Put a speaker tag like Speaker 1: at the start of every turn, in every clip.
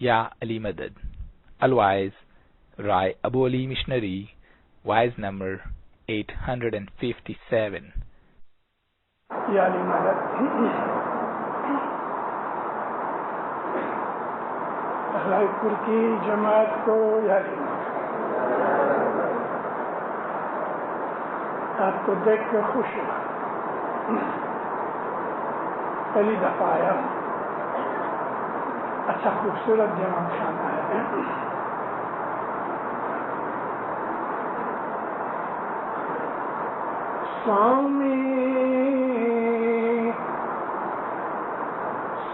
Speaker 1: Ya Ali Madad. Otherwise, Rai Abu Ali Missionary, wise number 857.
Speaker 2: Ya Ali Madad. رائے پور کی جماعت کو یا علی آپ کو دیکھ کے خوش ہوا. پہلی دفعہ آیا ہوں. اچھا خوبصورت جماعت خانہ ہے. سوامی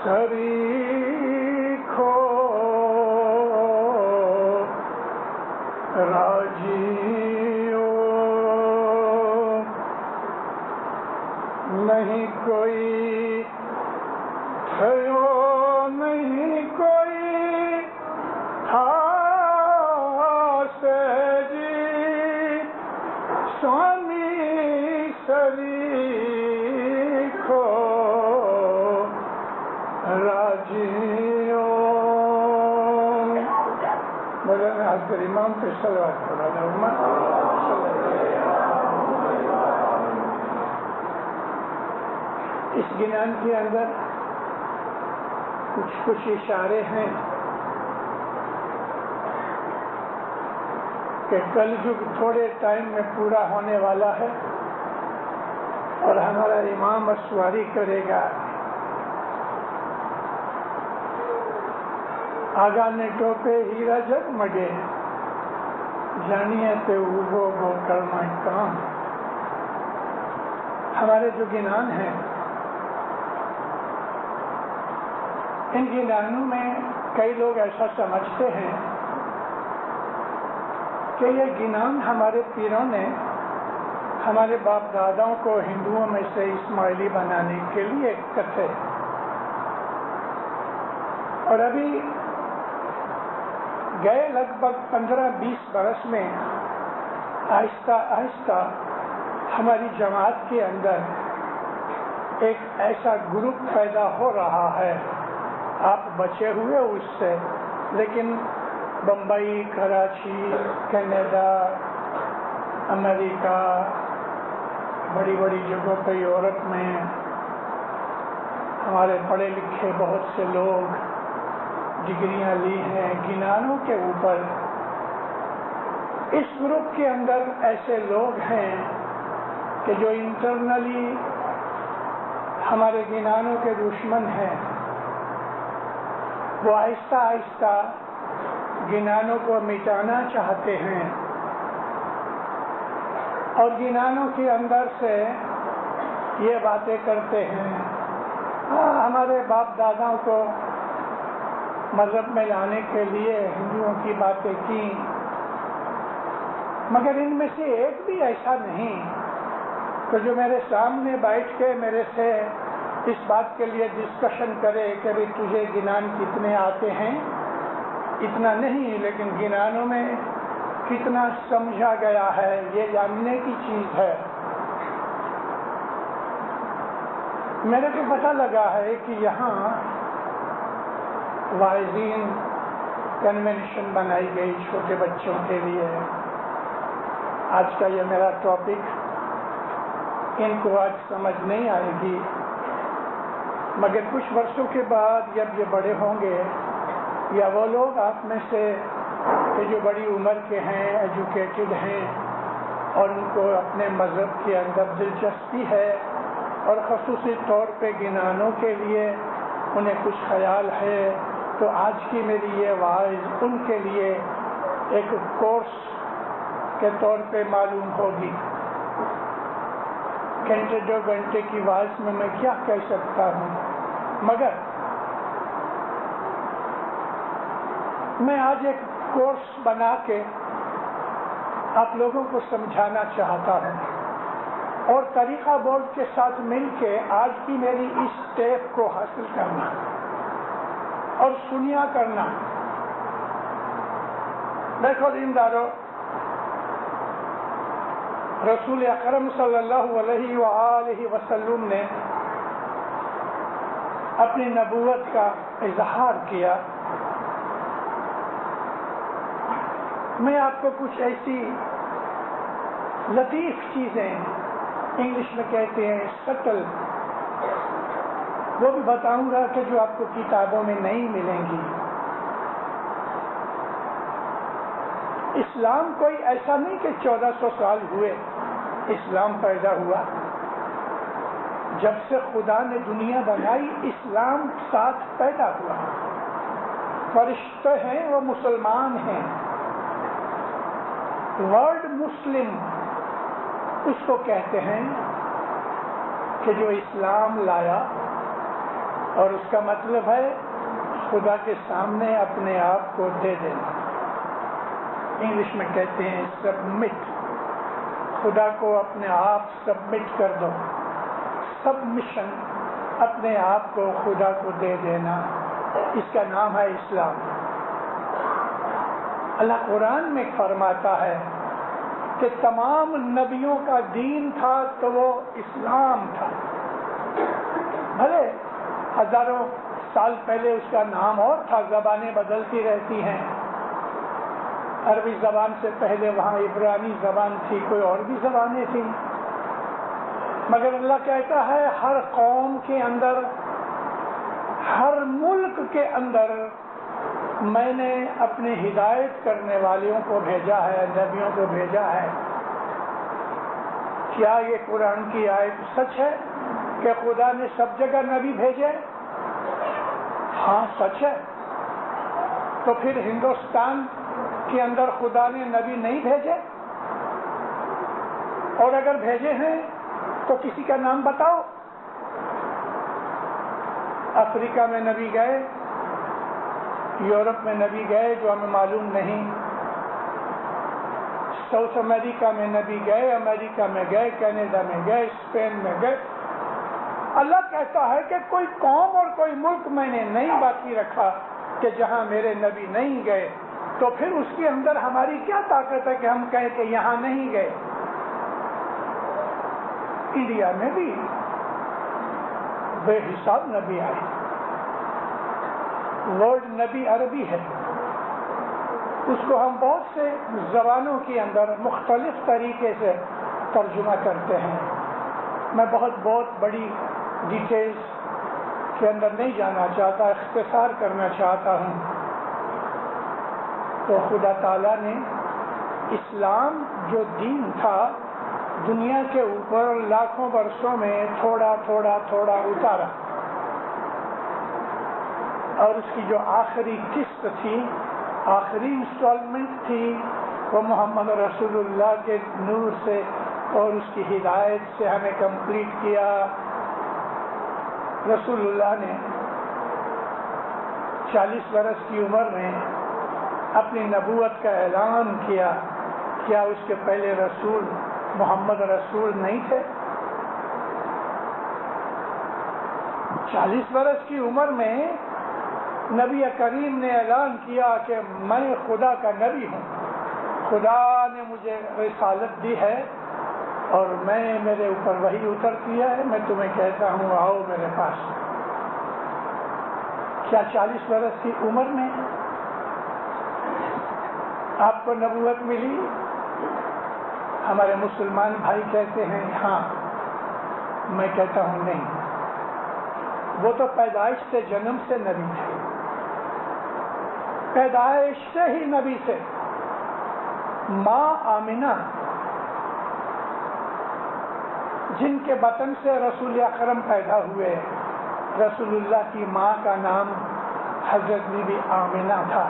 Speaker 2: سری کھو راجیو نہیں کوئی تھیو نہیں کوئی خاص جی سوامی سری کھو راجیو. مولانا حضرت امام پہ صلوات پڑھا لوگوں. اس گنان کے اندر کچھ اشارے ہیں کہ کل یگ تھوڑے ٹائم میں پورا ہونے والا ہے اور ہمارا امام اسواری کرے گا. آگانے ٹوپے ہیرا جگمگے جانیے تے وہ کرنا کام. ہمارے جو گنان ہیں ان گنانوں میں کئی لوگ ایسا سمجھتے ہیں کہ یہ گنان ہمارے پیروں نے ہمارے باپ داداؤں کو ہندوؤں میں سے اسماعیلی بنانے کے لیے کہتے. اور ابھی گئے لگ بھگ 15-20 برس میں آہستہ آہستہ ہماری جماعت کے اندر ایک ایسا گروپ پیدا ہو رہا ہے. آپ بچے ہوئے اس سے، لیکن بمبئی، کراچی، کینیڈا، امریکہ، بڑی بڑی جگہوں پہ یورپ میں ہمارے پڑھے لکھے بہت سے لوگ ڈگریاں لی ہیں گنانوں کے اوپر. اس گروپ کے اندر ایسے لوگ ہیں کہ جو انٹرنلی ہمارے گنانوں کے دشمن ہیں. وہ آہستہ آہستہ گنانوں کو مٹانا چاہتے ہیں اور گنانوں کے اندر سے یہ باتیں کرتے ہیں. ہمارے باپ داداؤں کو مذہب میں لانے کے لیے ہندوؤں کی باتیں کی، مگر ان میں سے ایک بھی ایسا نہیں کہ جو میرے سامنے بیٹھ کے میرے سے اس بات کے لیے ڈسکشن کرے کہ بھائی تجھے گنان کتنے آتے ہیں. اتنا نہیں، لیکن گنانوں میں کتنا سمجھا گیا ہے یہ جاننے کی چیز ہے. میرے کو پتہ لگا ہے کہ یہاں واعظین کنونشن بنائی گئی چھوٹے بچوں کے لیے. آج کا یہ میرا ٹاپک ان کو آج سمجھ نہیں آئے گی، مگر کچھ برسوں کے بعد جب یہ بڑے ہوں گے یا وہ لوگ آپ میں سے کہ جو بڑی عمر کے ہیں، ایجوکیٹڈ ہیں اور ان کو اپنے مذہب کے اندر دلچسپی ہے اور خصوصی طور پہ گنانوں کے لیے انہیں کچھ خیال ہے، تو آج کی میری یہ وعظ ان کے لیے ایک کورس کے طور پہ معلوم ہوگی. گھنٹے 2 گھنٹے کی وعظ میں کیا کہہ سکتا ہوں، مگر میں آج ایک کورس بنا کے آپ لوگوں کو سمجھانا چاہتا ہوں اور طریقہ بورڈ کے ساتھ مل کے آج کی میری اس ٹیپ کو حاصل کرنا اور سنیا کرنا. دیکھو دیندارو، رسول اکرم صلی اللہ علیہ وآلہ وسلم نے اپنی نبوت کا اظہار کیا میں آپ کو کچھ ایسی لطیف چیزیں، انگلش میں کہتے ہیں سٹل، وہ بھی بتاؤں گا کہ جو آپ کو کتابوں میں نہیں ملیں گی۔ اسلام کوئی ایسا نہیں کہ 1400 سال ہوئے اسلام پیدا ہوا۔ جب سے خدا نے دنیا بنائی اسلام ساتھ پیدا ہوا۔ فرشتے ہیں وہ مسلمان ہیں۔ ورڈ مسلم اس کو کہتے ہیں کہ جو اسلام لایا، اور اس کا مطلب ہے خدا کے سامنے اپنے آپ کو دے دینا۔ انگلش میں کہتے ہیں سبمٹ، خدا کو اپنے آپ سبمٹ کر دو، سبمیشن، اپنے آپ کو خدا کو دے دینا، اس کا نام ہے اسلام۔ اللہ قرآن میں فرماتا ہے کہ تمام نبیوں کا دین تھا تو وہ اسلام تھا۔ بھلے ہزاروں سال پہلے اس کا نام اور تھا، زبانیں بدلتی رہتی ہیں۔ عربی زبان سے پہلے وہاں عبرانی زبان تھی، کوئی اور بھی زبانیں تھیں، مگر اللہ کہتا ہے ہر قوم کے اندر، ہر ملک کے اندر میں نے اپنے ہدایت کرنے والوں کو بھیجا ہے، نبیوں کو بھیجا ہے۔ کیا یہ قرآن کی آیت سچ ہے کہ خدا نے سب جگہ نبی بھیجے؟ ہاں سچ ہے۔ تو پھر ہندوستان کے اندر خدا نے نبی نہیں بھیجے؟ اور اگر بھیجے ہیں تو کسی کا نام بتاؤ۔ افریقہ میں نبی گئے، یورپ میں نبی گئے جو ہمیں معلوم نہیں، ساؤتھ امریکہ میں نبی گئے، امریکہ میں گئے، کینیڈا میں گئے، اسپین میں گئے۔ اللہ کہتا ہے کہ کوئی قوم اور کوئی ملک میں نے نہیں باقی رکھا کہ جہاں میرے نبی نہیں گئے۔ تو پھر اس کے اندر ہماری کیا طاقت ہے کہ ہم کہیں کہ یہاں نہیں گئے؟ انڈیا میں بھی بے حساب نبی آئے۔ ورڈ نبی عربی ہے، اس کو ہم بہت سے زبانوں کے اندر مختلف طریقے سے ترجمہ کرتے ہیں۔ میں بہت بڑی ڈیٹیلز کے اندر نہیں جانا چاہتا، اختصار کرنا چاہتا ہوں۔ تو خدا تعالیٰ نے اسلام جو دین تھا دنیا کے اوپر لاکھوں برسوں میں تھوڑا تھوڑا تھوڑا اتارا، اور اس کی جو آخری قسط تھی، آخری انسٹالمنٹ تھی، وہ محمد رسول اللہ کے نور سے اور اس کی ہدایت سے ہمیں کمپلیٹ کیا۔ رسول اللہ نے 40 برس کی عمر میں اپنی نبوت کا اعلان کیا۔ کیا اس کے پہلے رسول محمد رسول نہیں تھے؟ 40 برس کی عمر میں نبی کریم نے اعلان کیا کہ میں خدا کا نبی ہوں، خدا نے مجھے رسالت دی ہے اور میرے اوپر وحی اترتی ہے، میں تمہیں کہتا ہوں آؤ میرے پاس۔ کیا 40 برس کی عمر میں آپ کو نبوت ملی؟ ہمارے مسلمان بھائی کہتے ہیں ہاں، میں کہتا ہوں نہیں، وہ تو پیدائش سے، جنم سے نبی تھے، پیدائش سے ہی نبی تھے۔ ماں آمنہ جن کے بطن سے رسول اکرم پیدا ہوئے، رسول اللہ کی ماں کا نام حضرت بی بی آمنہ تھا،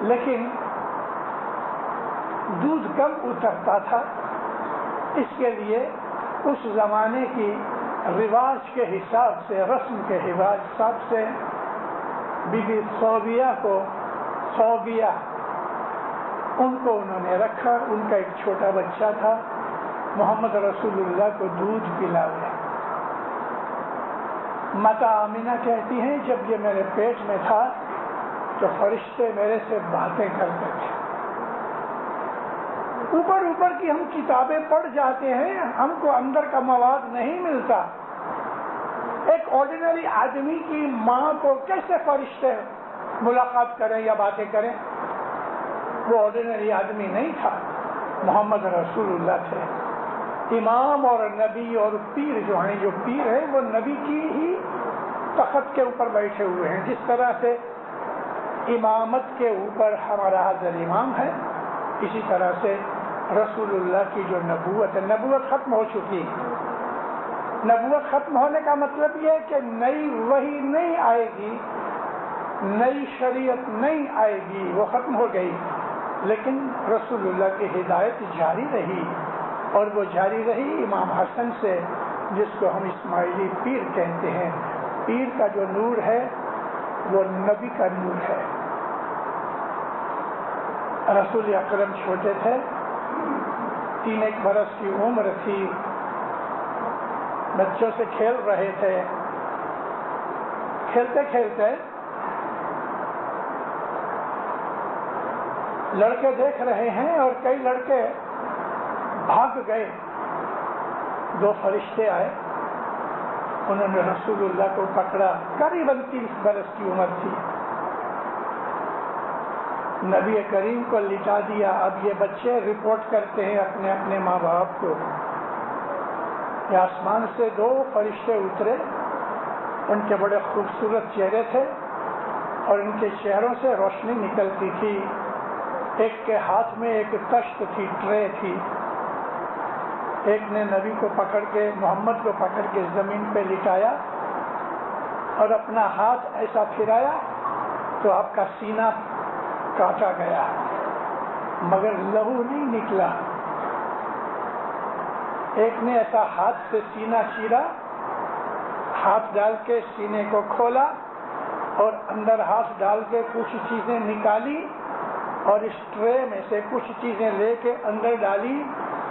Speaker 2: لیکن دودھ کم اترتا تھا، اس کے لیے اس زمانے کی رواج کے حساب سے، رسم کے حساب سے بی بی صوبیہ ان کو انہوں نے رکھا۔ ان کا ایک چھوٹا بچہ تھا، محمد رسول اللہ کو دودھ پلایا۔ ماتا آمنہ کہتی ہیں جب یہ میرے پیٹ میں تھا تو فرشتے میرے سے باتیں کرتے تھے۔ اوپر کی ہم کتابیں پڑھ جاتے ہیں، ہم کو اندر کا مواد نہیں ملتا۔ ایک آرڈینری آدمی کی ماں کو کیسے فرشتے ملاقات کریں یا باتیں کریں؟ وہ آرڈینری آدمی نہیں تھا، محمد رسول اللہ تھے، امام اور نبی اور پیر جو ہیں، جو پیر ہیں وہ نبی کی ہی تخت کے اوپر بیٹھے ہوئے ہیں. جس طرح سے امامت کے اوپر ہمارا حضرت امام ہے، اسی طرح سے رسول اللہ کی جو نبوت ہے، نبوت ختم ہو چکی. نبوت ختم ہونے کا مطلب یہ ہے کہ نئی وحی نہیں آئے گی، نئی شریعت نہیں آئے گی، وہ ختم ہو گئی. لیکن رسول اللہ کی ہدایت جاری رہی، اور وہ جاری رہی امام حسن سے، جس کو ہم اسماعیلی پیر کہتے ہیں. پیر کا جو نور ہے وہ نبی کا نور ہے. رسول اکرم چھوٹے تھے، 3 برس کی عمر تھی، بچوں سے کھیل رہے تھے. کھیلتے کھیلتے لڑکے دیکھ رہے ہیں اور کئی لڑکے بھاگ گئے. 2 فرشتے آئے، انہوں نے رسول اللہ کو پکڑا. قریباً 30 برس کی عمر تھی. نبی کریم کو لٹا دیا. اب یہ بچے رپورٹ کرتے ہیں اپنے اپنے ماں باپ کو. یہ آسمان سے 2 فرشتے اترے، ان کے بڑے خوبصورت چہرے تھے اور ان کے چہروں سے روشنی نکلتی تھی. ایک کے ہاتھ میں ایک تشت تھی، ٹرے تھی. ایک نے نبی کو پکڑ کے، محمد کو پکڑ کے زمین پہ لٹایا اور اپنا ہاتھ ایسا پھرایا تو آپ کا سینہ کاٹا گیا، مگر لہو نہیں نکلا. ایک نے ایسا ہاتھ سے سینہ چیرا، ہاتھ ڈال کے سینے کو کھولا اور اندر ہاتھ ڈال کے کچھ چیزیں نکالی اور اس ٹرے میں سے کچھ چیزیں لے کے اندر ڈالی،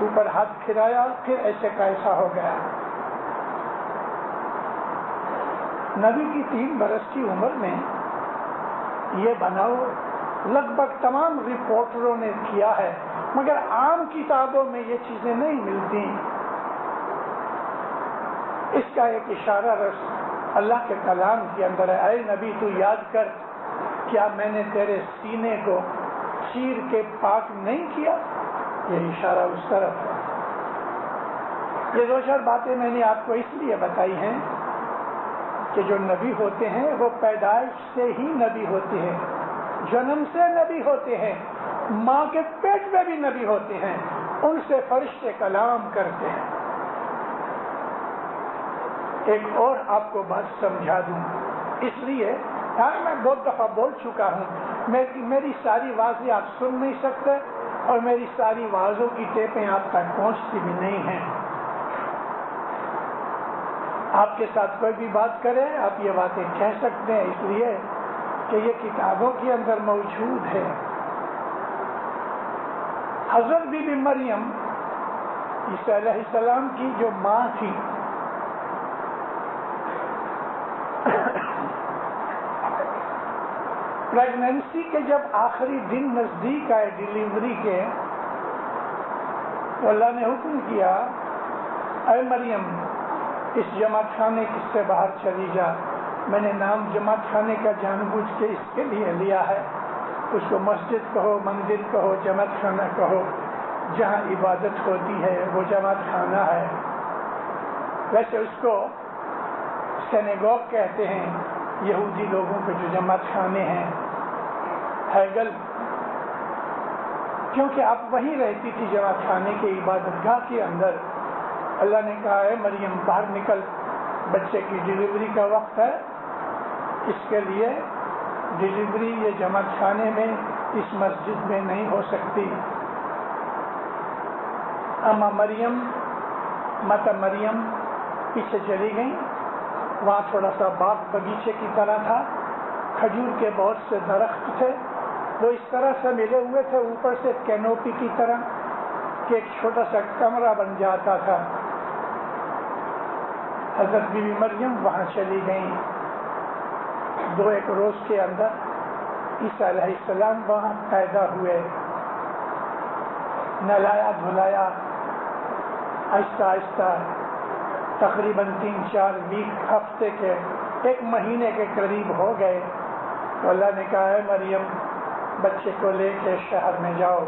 Speaker 2: اوپر ہاتھ پھرایا، پھر ایسے کا ایسا ہو گیا. نبی کی 3 برس کی عمر میں یہ بناؤ لگ بھگ تمام رپورٹروں نے کیا ہے، مگر عام کتابوں میں یہ چیزیں نہیں ملتی. اس کا ایک اشارہ اللہ کے کلام کے اندر ہے. اے نبی تو یاد کر، کیا میں نے تیرے سینے کو چیر کے پاک نہیں کیا؟ یہ اشارہ اس طرف ہے. یہ 2-4 باتیں میں نے آپ کو اس لیے بتائی ہیں کہ جو نبی ہوتے ہیں وہ پیدائش سے ہی نبی ہوتے ہیں، جنم سے نبی ہوتے ہیں، ماں کے پیٹ میں بھی نبی ہوتے ہیں، ان سے فرشتے کلام کرتے ہیں. ایک اور آپ کو بات سمجھا دوں، اس لیے میں بہت دفعہ بول چکا ہوں، میری ساری واضح آپ سن نہیں سکتے اور میری ساری واضحوں کی ٹیپیں آپ تک پہنچتی بھی نہیں ہیں. آپ کے ساتھ کوئی بھی بات کرے آپ یہ باتیں کہہ سکتے ہیں، اس لیے کہ یہ کتابوں کے اندر موجود ہے. حضرت بی بی مریم عیسیٰ علیہ السلام کی جو ماں تھی، پریگننسی کے جب آخری دن نزدیک آئے ڈیلیوری کے، تو اللہ نے حکم کیا، اے مریم اس جماعت خانے سے باہر چلی جا. میں نے نام جماعت خانے کا جان بوجھ کے اس کے لیے لیا ہے. اس کو مسجد کہو، مندر کہو، جماعت خانہ کہو، جہاں عبادت ہوتی ہے وہ جماعت خانہ ہے. ویسے اس کو سینیگوگ کہتے ہیں، یہودی لوگوں کے جو جماعت خانے ہیں. ہیگل، کیونکہ آپ وہیں رہتی تھی جماعت خانے کے عبادت گاہ کے اندر. اللہ نے کہا ہے مریم باہر نکل، بچے کی ڈیلیوری کا وقت ہے، اس کے لیے ڈیلیوری یہ جماعت خانے میں اس مسجد میں نہیں ہو سکتی. اما مریم، ماتا مریم پیچھے چلی گئی. وہاں تھوڑا سا باغ بگیچے کی طرح تھا، کھجور کے بہت سے درخت تھے، وہ اس طرح سے ملے ہوئے تھے اوپر سے کینوپی کی طرح کہ ایک چھوٹا سا کمرہ بن جاتا تھا. حضرت بی بی مریم وہاں چلی گئیں. 2-1 روز کے اندر عیسیٰ علیہ السلام وہاں پیدا ہوئے. نہلایا دھلایا، آہستہ آہستہ تقریباً 3-4 ویک، ہفتے کے 1 مہینے کے قریب ہو گئے. تو اللہ نے کہا ہے مریم بچے کو لے کے شہر میں جاؤ.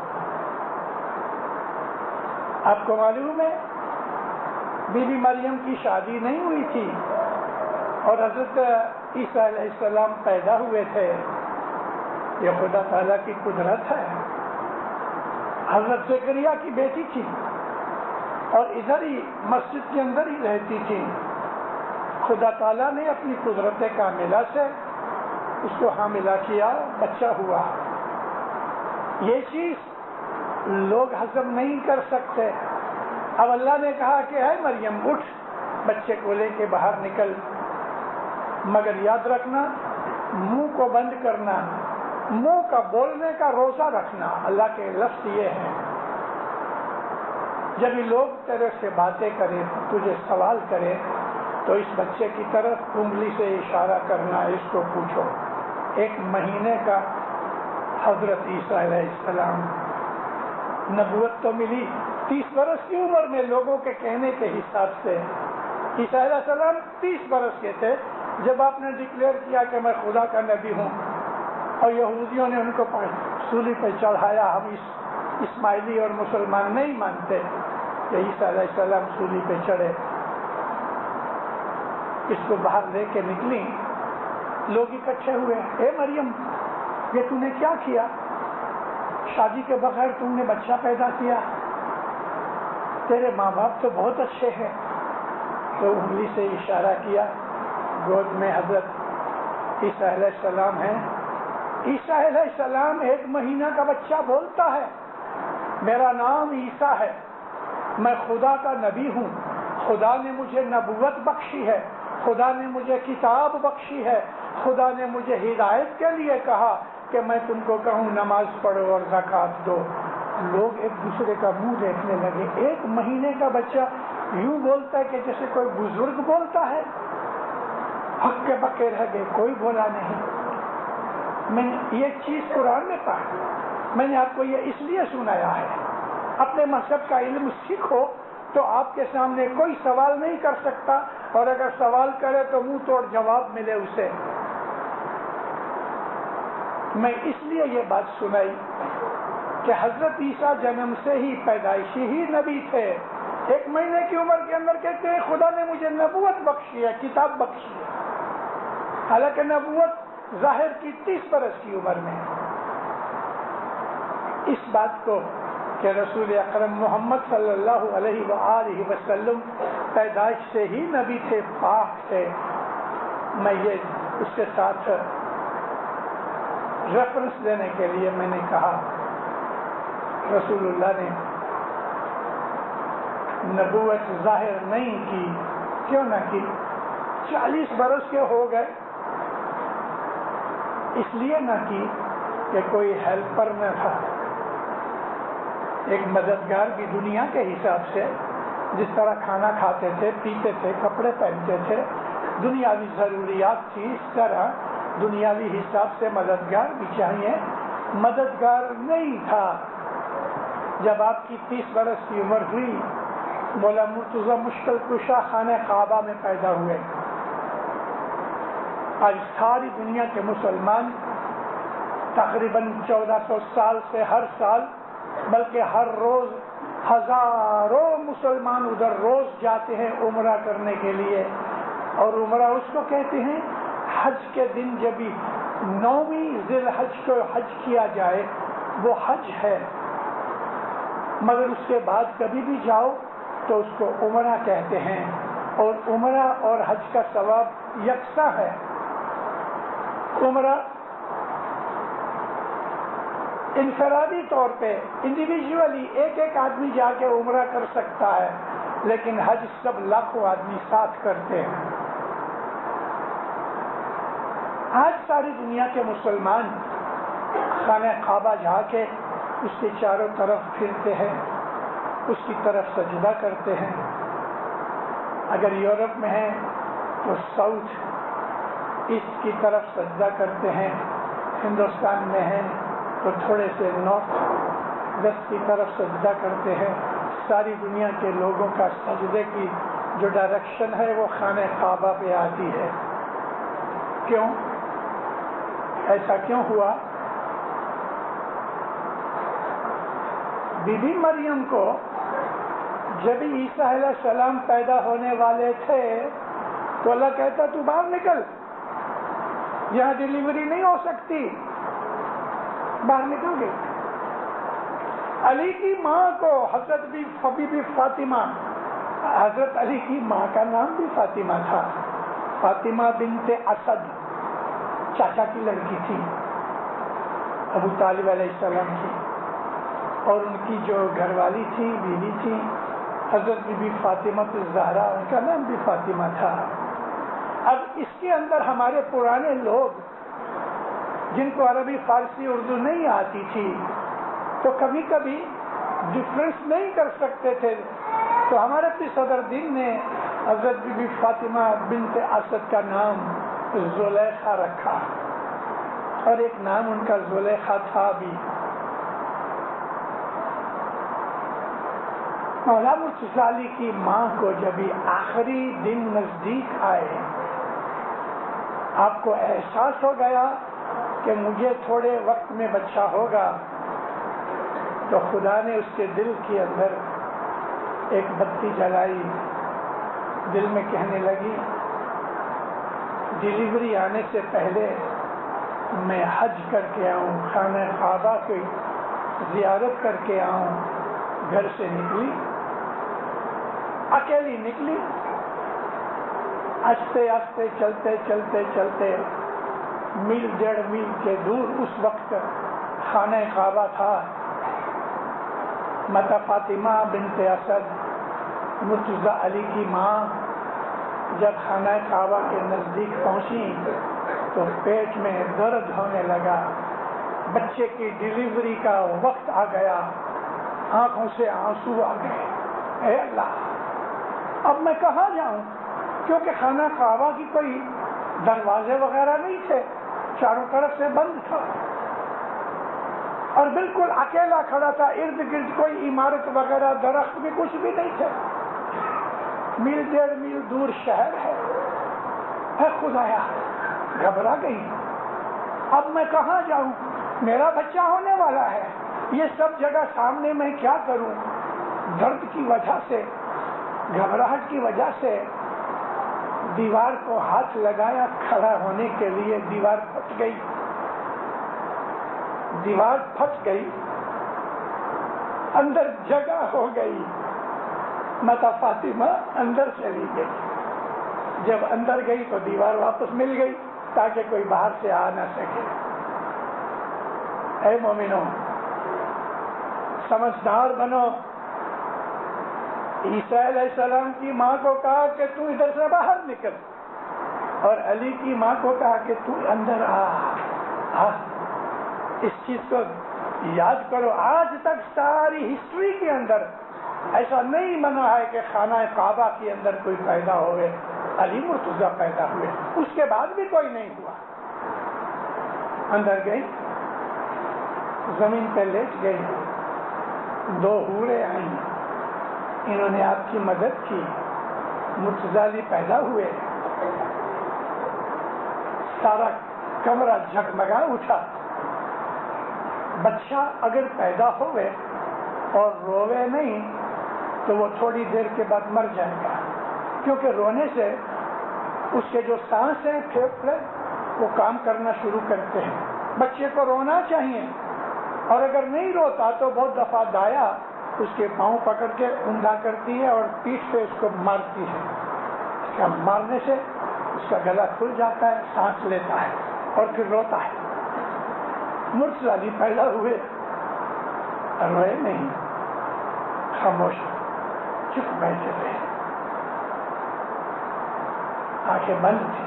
Speaker 2: آپ کو معلوم ہے بی بی مریم کی شادی نہیں ہوئی تھی اور حضرت عیسیٰ علیہ السلام پیدا ہوئے تھے. یہ خدا تعالیٰ کی قدرت ہے. حضرت زکریا کی بیٹی تھی اور ادھر ہی مسجد کے اندر ہی رہتی تھی. خدا تعالیٰ نے اپنی قدرت کاملہ سے اس کو حاملہ کیا, بچہ ہوا. یہ چیز لوگ ہضم نہیں کر سکتے. اب اللہ نے کہا کہ اے مریم اٹھ, بچے کو لے کے باہر نکل, مگر یاد رکھنا منہ کو بند کرنا, منہ کا بولنے کا روزہ رکھنا. اللہ کے لفظ یہ ہیں, جب یہ لوگ تیرے سے باتیں کریں, تجھے سوال کریں, تو اس بچے کی طرف انگلی سے اشارہ کرنا, اس کو پوچھو. 1 مہینے کا حضرت عیسیٰ علیہ السلام, نبوت تو ملی 30 برس کی عمر میں لوگوں کے کہنے کے حساب سے. عیسیٰ علیہ السلام 30 برس کے تھے جب آپ نے ڈکلیئر کیا کہ میں خدا کا نبی ہوں, اور یہودیوں نے ان کو سولی پہ چڑھایا. ہم اسماعیلی اور مسلمان نہیں مانتے کہ عیسیٰ علیہ السلام سولی پہ چڑھے. اس کو باہر لے کے نکلی, لوگ اکٹھے ہوئے. اے مریم, یہ تم نے کیا کیا؟ شادی کے بغیر تم نے بچہ پیدا کیا, تیرے ماں باپ تو بہت اچھے ہیں. تو انگلی سے اشارہ کیا, گود میں حضرت عیسیٰ علیہ السلام ہیں. عیسیٰ علیہ السلام 1 مہینہ کا بچہ بولتا ہے, میرا نام عیسیٰ ہے, میں خدا کا نبی ہوں, خدا نے مجھے نبوت بخشی ہے, خدا نے مجھے کتاب بخشی ہے, خدا نے مجھے ہدایت کے لیے کہا کہ میں تم کو کہوں نماز پڑھو اور زکوٰۃ دو. لوگ ایک دوسرے کا منہ دیکھنے لگے. 1 مہینے کا بچہ یوں بولتا ہے کہ جیسے کوئی بزرگ بولتا ہے. ہکے بکے رہ گئے, کوئی بولا نہیں. میں یہ چیز قرآن میں پڑھی, میں نے آپ کو یہ اس لیے سنایا ہے. اپنے مذہب کا علم سیکھو تو آپ کے سامنے کوئی سوال نہیں کر سکتا, اور اگر سوال کرے تو منہ توڑ جواب ملے اسے. میں اس لیے یہ بات سنائی کہ حضرت عیسیٰ جنم سے ہی پیدائشی ہی نبی تھے. 1 مہینے کی عمر کے اندر کہتے ہیں خدا نے مجھے نبوت بخشی ہے, کتاب بخشی ہے. حالانکہ نبوت ظاہر کی 30 برس کی عمر میں. اس بات کو کہ رسول اکرم محمد صلی اللہ علیہ وآلہ وسلم پیدائش سے ہی نبی تھے, پاک تھے, میں یہ اس کے ساتھ ریفرنس دینے کے لیے میں نے کہا رسول اللہ نے نبوت ظاہر نہیں کی. کیوں نہ کی؟ 40 برس کے ہو گئے. اس لیے نہ کی کہ کوئی ہیلپر نہ تھا, ایک مددگار بھی دنیا کے حساب سے, جس طرح کھانا کھاتے تھے, پیتے تھے, کپڑے پہنتے تھے, دنیاوی ضروریات تھی, اس طرح دنیاوی حساب سے مددگار بھی چاہیے. مددگار نہیں تھا. جب آپ کی 30 برس کی عمر ہوئی, مولا مرتضی مشکل کشا خانہ کعبہ میں پیدا ہوئے. آج ساری دنیا کے مسلمان تقریباً 1400 سال سے ہر سال بلکہ ہر روز ہزاروں مسلمان ادھر روز جاتے ہیں عمرہ کرنے کے لیے. اور عمرہ اس کو کہتے ہیں حج کے دن جب 9ویں ذی الحج کو حج کیا جائے وہ حج ہے. مگر اس کے بعد کبھی بھی جاؤ تو اس کو عمرہ کہتے ہیں, اور عمرہ اور حج کا ثواب یکساں ہے. عمرہ انفرادی طور پہ انڈیویجولی ایک آدمی جا کے عمرہ کر سکتا ہے, لیکن حج سب لاکھوں آدمی ساتھ کرتے ہیں. آج ساری دنیا کے مسلمان خانہ کعبہ جا کے اس کے چاروں طرف پھرتے ہیں, اس کی طرف سجدہ کرتے ہیں. اگر یورپ میں ہیں تو ساؤتھ ایسٹ کی طرف سجدہ کرتے ہیں, ہندوستان میں ہیں تو تھوڑے سے نارتھ ویسٹ کی طرف سجدہ کرتے ہیں. ساری دنیا کے لوگوں کا سجدے کی جو ڈائریکشن ہے وہ خانہ کعبہ پہ آتی ہے. کیوں ایسا کیوں ہوا؟ بی بی مریم کو جب عیسیٰ علیہ السلام پیدا ہونے والے تھے تو اللہ کہتا تو باہر نکل، یہاں ڈیلیوری نہیں ہو سکتی، باہر نکل گئی۔ علی کی ماں کو حضرت بی بی فاطمہ، حضرت علی کی ماں کا نام بھی فاطمہ تھا، فاطمہ بنت اسد، چاچا کی لڑکی تھی ابو طالب علیہ السلام کی، اور ان کی جو گھر والی تھی، بیوی تھی حضرت بی بی فاطمہ الزہرا، ان کا نام بھی فاطمہ تھا۔ اب اس کے اندر ہمارے پرانے لوگ جن کو عربی فارسی اردو نہیں آتی تھی تو کبھی کبھی ڈفرینس نہیں کر سکتے تھے، تو ہمارے پیر صدر دین نے حضرت بی بی فاطمہ بنت اسد کا نام زلیخا رکھا، اور ایک نام ان کا زلیخا تھا بھی۔ مولا مرتضی علی کی ماں کو جب آخری دن نزدیک آئے، آپ کو احساس ہو گیا کہ مجھے تھوڑے وقت میں بچہ ہوگا، تو خدا نے اس کے دل کے اندر ایک بتی جلائی، دل میں کہنے لگی ڈیلیوری آنے سے پہلے میں حج کر کے آؤں، خانہ کعبہ کی زیارت کر کے آؤں۔ گھر سے نکلی، اکیلی نکلی، آہستہ آہستہ چلتے چلتے چلتے میل 1.5 میل کے دور اس وقت خانہ کعبہ تھا۔ ماتا فاطمہ بنت اسد مرتضی علی کی ماں جب خانہ کعبہ کے نزدیک پہنچی تو پیٹ میں درد ہونے لگا، بچے کی ڈیلیوری کا وقت آ گیا، آنکھوں سے آنسو آ گئے۔ اے اللہ، اب میں کہاں جاؤں؟ کیونکہ خانہ کعبہ کی کوئی دروازے وغیرہ نہیں تھے، چاروں طرف سے بند تھا، اور بالکل اکیلا کھڑا تھا، ارد گرد کوئی عمارت وغیرہ درخت بھی کچھ بھی نہیں تھے، میل 1.5 میل دور شہر ہے۔ اے خدایا، گھبرا گئی، اب میں کہاں جاؤں؟ میرا بچہ ہونے والا ہے، یہ سب جگہ سامنے میں کیا کروں؟ درد کی وجہ سے، گھبراہٹ کی وجہ سے دیوار کو ہاتھ لگایا کھڑا ہونے کے لیے، دیوار پھٹ گئی، دیوار پھٹ گئی، اندر جگہ ہو گئی، ماتا فاطمہ اندر چلی گئی۔ جب اندر گئی تو دیوار واپس مل گئی تاکہ کوئی باہر سے آ نہ سکے۔ اے مومنوں، سمجھدار بنو۔ عیسیٰ علیہ السلام کی ماں کو کہا کہ تو ادھر سے باہر نکل، اور علی کی ماں کو کہا کہ تو اندر آ۔ اس چیز کو یاد کرو، آج تک ساری ہسٹری کے اندر ایسا نہیں بنا ہے کہ خانہ کعبہ کے اندر کوئی پیدا ہوئے، علی مرتضی پیدا ہوئے، اس کے بعد بھی کوئی نہیں ہوا۔ اندر گئی، زمین پہ لیٹ گئی، 2 حوریں آئیں، انہوں نے آپ کی مدد کی، مرتضی علی پیدا ہوئے، سارا کمرہ جھگمگا اٹھا۔ بچہ اگر پیدا ہوئے اور روے نہیں تو وہ تھوڑی دیر کے بعد مر جائے گا، کیونکہ رونے سے اس کے جو سانس ہیں، پھیپھڑے، وہ کام کرنا شروع کرتے ہیں۔ بچے کو رونا چاہیے، اور اگر نہیں روتا تو بہت دفعہ دایا اس کے پاؤں پکڑ کے اوندا کرتی ہے اور پیٹھ پہ اس کو مارتی ہے۔ اس کا مارنے سے اس کا گلا کھل جاتا ہے، سانس لیتا ہے اور پھر روتا ہے۔ مرتضی علی پیدا ہوئے، روئے نہیں، خاموش چپ بیٹھے تھے، آنکھیں بند تھی۔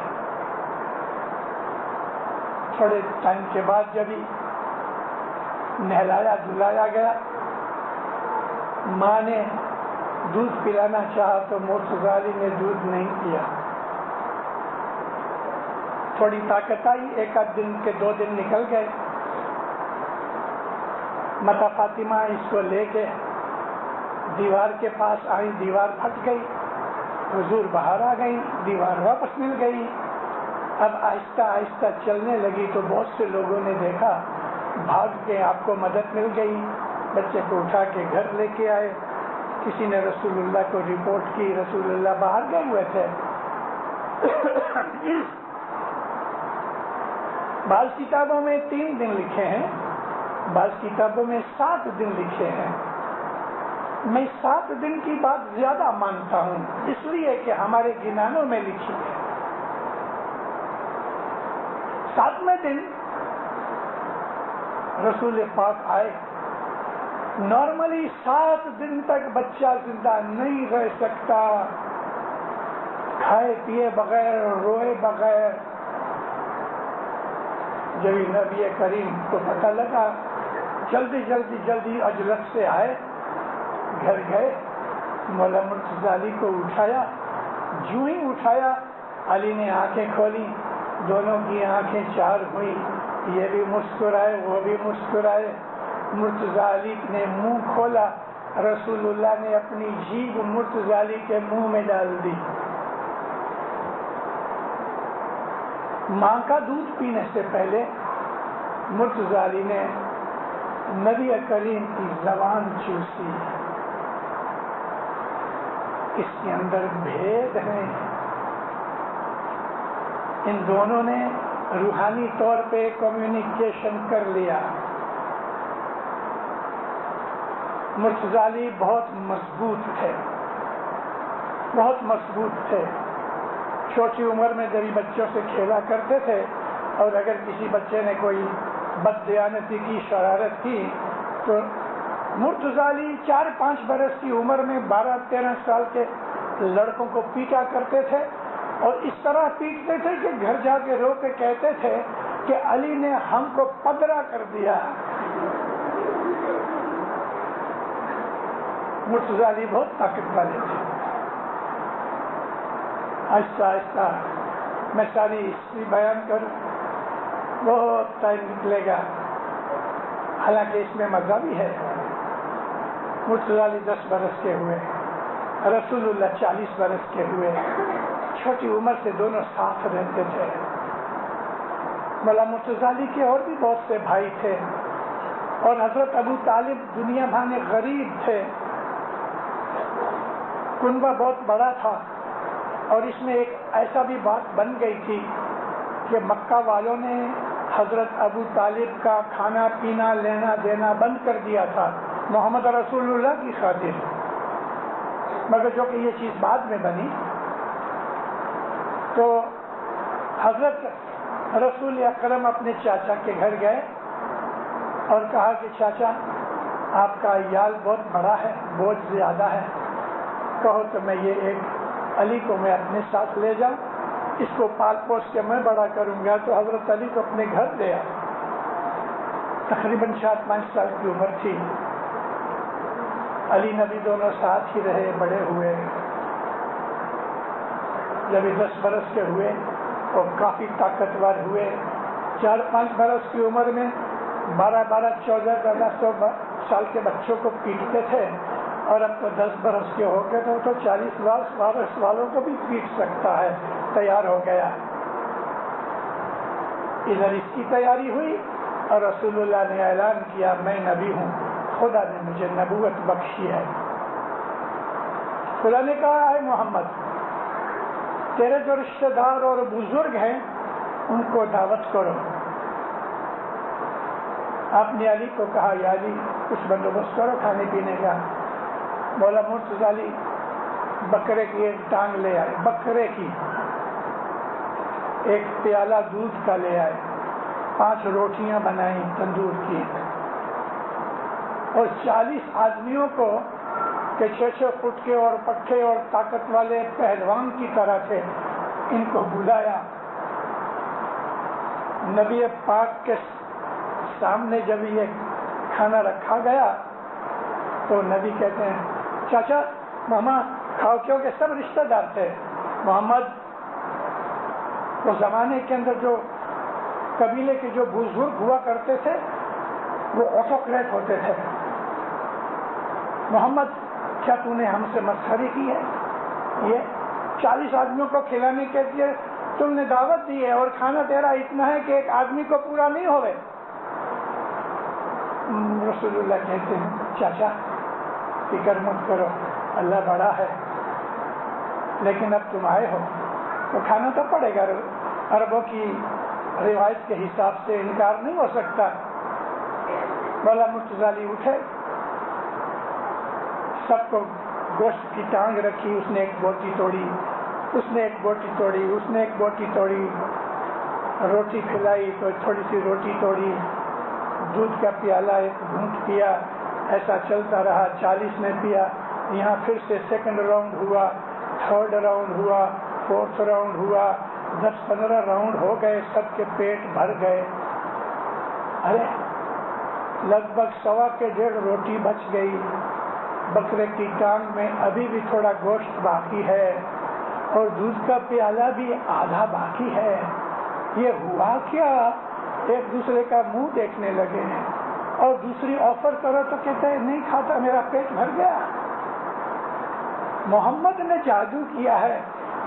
Speaker 2: تھوڑے ٹائم کے بعد جب ہی نہلایا دھلایا گیا، ماں نے دودھ پلانا چاہا تو مرتضی علی نے دودھ نہیں پیا۔ تھوڑی طاقت آئی، 1 دن کے 2 دن نکل گئے، ماتا فاطمہ اس کو لے کے دیوار کے پاس آئی، دیوار پھٹ گئی، حضور باہر آ گئی، دیوار واپس مل گئی۔ اب آہستہ آہستہ چلنے لگی تو بہت سے لوگوں نے دیکھا، بھاگ کے آپ کو مدد مل گئی، بچے کو اٹھا کے گھر لے کے آئے. کسی نے رسول اللہ کو رپورٹ کی, رسول اللہ باہر گئے ہوئے تھے. بعض کتابوں میں 3 دن لکھے ہیں, بعض کتابوں میں 7 دن لکھے ہیں. میں 7 دن کی بات زیادہ مانتا ہوں, اس لیے کہ ہمارے گنانوں میں لکھی ہے. 7ویں دن رسول پاک آئے. نارملی 7 دن تک بچہ زندہ نہیں رہ سکتا, کھائے پیے بغیر, روئے بغیر. جب نبی کریم کو پتہ لگا, جلدی اجلس سے آئے, گھر گئے, مولا مرتضی علی کو اٹھایا. جو ہی اٹھایا, علی نے آنکھیں کھولی, دونوں کی آنکھیں 4 ہوئی. یہ بھی مسکرائے, وہ بھی مسکرائے. مرتضی علی نے منہ کھولا, رسول اللہ نے اپنی جیب مرتضی علی کے منہ میں ڈال دی. ماں کا دودھ پینے سے پہلے مرتضی علی نے نبی کریم کی زبان چوسی. اس کے اندر بھید ہے. ان دونوں نے روحانی طور پہ کمیونیکیشن کر لیا. مرتضی علی بہت مضبوط تھے. چھوٹی عمر میں جب بچوں سے کھیلا کرتے تھے, اور اگر کسی بچے نے کوئی بددیانتی کی, شرارت کی, تو مرتضی علی 4-5 برس کی عمر میں 12-13 سال کے لڑکوں کو پیٹا کرتے تھے. اور اس طرح پیٹتے تھے کہ گھر جا کے رو کے کہتے تھے کہ علی نے ہم کو پدرا کر دیا. مرتضی علی بہت طاقت والے تھے. آہستہ آہستہ میں ساری ہسٹری بیان کروں, بہت ٹائم نکلے گا, حالانکہ اس میں مزہ بھی ہے. مرتضی علی 10 برس کے ہوئے, رسول اللہ 40 برس کے ہوئے. چھوٹی عمر سے دونوں ساتھ رہتے تھے. مولا مرتضی علی کے اور بھی بہت سے بھائی تھے, اور حضرت ابو طالب دنیا بھانے غریب تھے. کنبہ بہت بڑا تھا, اور اس میں ایک ایسا بھی بات بن گئی تھی کہ مکہ والوں نے حضرت ابو طالب کا کھانا پینا لینا دینا بند کر دیا تھا محمد رسول اللہ کی خاطر. مگر جو کہ یہ چیز بعد میں بنی, تو حضرت رسول اکرم اپنے چاچا کے گھر گئے اور کہا کہ چاچا, آپ کا عیال بہت بڑا ہے, بوجھ زیادہ ہے, کہو تو میں یہ ایک علی کو میں اپنے ساتھ لے جاؤں, اس کو پال پوس کے میں بڑا کروں گا. تو حضرت علی کو اپنے گھر لے آئے. تقریباً 4-5 سال کی عمر تھی. علی نبی دونوں ساتھ ہی رہے, بڑے ہوئے. جب 10 برس کے ہوئے اور کافی طاقتور ہوئے. 4-5 برس کی عمر میں 12-14 سال کے بچوں کو پیٹتے تھے, اور اب تو 10 برس کے ہو گئے تو 40 برس والوں کو بھی پیٹ سکتا ہے. تیار ہو گیا. ادھر اس کی تیاری ہوئی, اور رسول اللہ نے اعلان کیا, میں نبی ہوں, خدا نے مجھے نبوت بخشی ہے. خدا نے کہا, اے محمد, تیرے جو رشتہ دار اور بزرگ ہیں ان کو دعوت کرو. آپ نے علی کو کہا, یا علی کچھ بندوبست کرو کھانے پینے کا. مولا مرتضی علی بکرے کی ایک ٹانگ لے آئے, بکرے کی ایک پیالہ دودھ کا لے آئے, 5 روٹیاں بنائیں تندور کی, اور 40 آدمیوں کو کہ 6-6 فٹ کے اور پٹھے اور طاقت والے پہلوان کی طرح تھے, ان کو بلایا. نبی پاک کے سامنے جب یہ کھانا رکھا گیا تو نبی کہتے ہیں, چاچا ماما کھاؤ, کیونکہ سب رشتہ دار تھے. محمد اس زمانے کے اندر جو قبیلے کے جو بزرگ ہوا کرتے تھے وہ آٹوکریٹ ہوتے تھے. محمد کیا تو نے ہم سے مسخری کی ہے؟ یہ 40 آدمیوں کو کھلانے کے لیے تم نے دعوت دی ہے, اور کھانا تیرا اتنا ہے کہ ایک آدمی کو پورا نہیں ہوئے. رسول اللہ کہتے ہیں چاچا فکر مت کرو، اللہ بڑا ہے، لیکن اب تم آئے ہو تو کھانا تو پڑے گا۔ عربوں کی روایت کے حساب سے انکار نہیں ہو سکتا۔ مولا مرتضی اٹھے، سب کو گوشت کی ٹانگ رکھی، اس نے ایک بوٹی توڑی، اس نے ایک بوٹی توڑی، اس نے ایک بوٹی توڑی، روٹی کھلائی تو تھوڑی سی روٹی توڑی، دودھ کا پیالہ ایک گھونٹ پیا، ایسا چلتا رہا۔ 40 نے پیا، یہاں پھر سے سیکنڈ راؤنڈ ہوا، تھرڈ راؤنڈ ہوا، فورتھ راؤنڈ ہوا، 10-15 راؤنڈ ہو گئے، سب کے پیٹ بھر گئے۔ ارے لگ بھگ 1.25 روٹی بچ گئی، بکرے کی ٹانگ میں ابھی بھی تھوڑا گوشت باقی ہے، اور دودھ کا پیالہ بھی آدھا باقی ہے۔ یہ ہوا کیا؟ ایک دوسرے کا منہ دیکھنے لگے ہیں، اور دوسری آفر کرو تو کہتے ہیں نہیں کھاتا، میرا پیٹ بھر گیا۔ محمد نے جادو کیا ہے،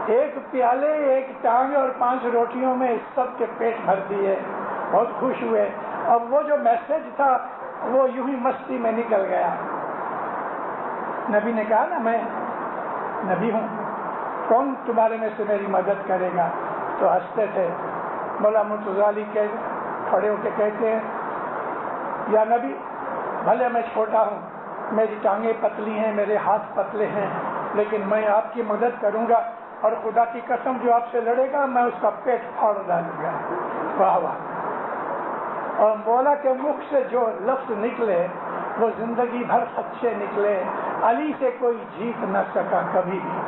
Speaker 2: ایک پیالے، ایک ٹانگ اور 5 روٹیوں میں سب کے پیٹ بھر دیے، بہت خوش ہوئے۔ اب وہ جو میسج تھا وہ یوں ہی مستی میں نکل گیا۔ نبی نے کہا نا میں نبی ہوں، کون تمہارے میں سے میری مدد کرے گا؟ تو ہنستے تھے۔ مولا مرتضی کے کھڑے ہو کے کہتے ہیں یا نبی، بھلے میں چھوٹا ہوں، میری ٹانگیں پتلی ہیں، میرے ہاتھ پتلے ہیں، لیکن میں آپ کی مدد کروں گا، اور خدا کی قسم جو آپ سے لڑے گا میں اس کا پیٹ پھاڑ ڈالوں گا۔ واہ واہ! اور مولا کے منہ سے جو لفظ نکلے وہ زندگی بھر سچے نکلے۔ علی سے کوئی جیت نہ سکا کبھی بھی۔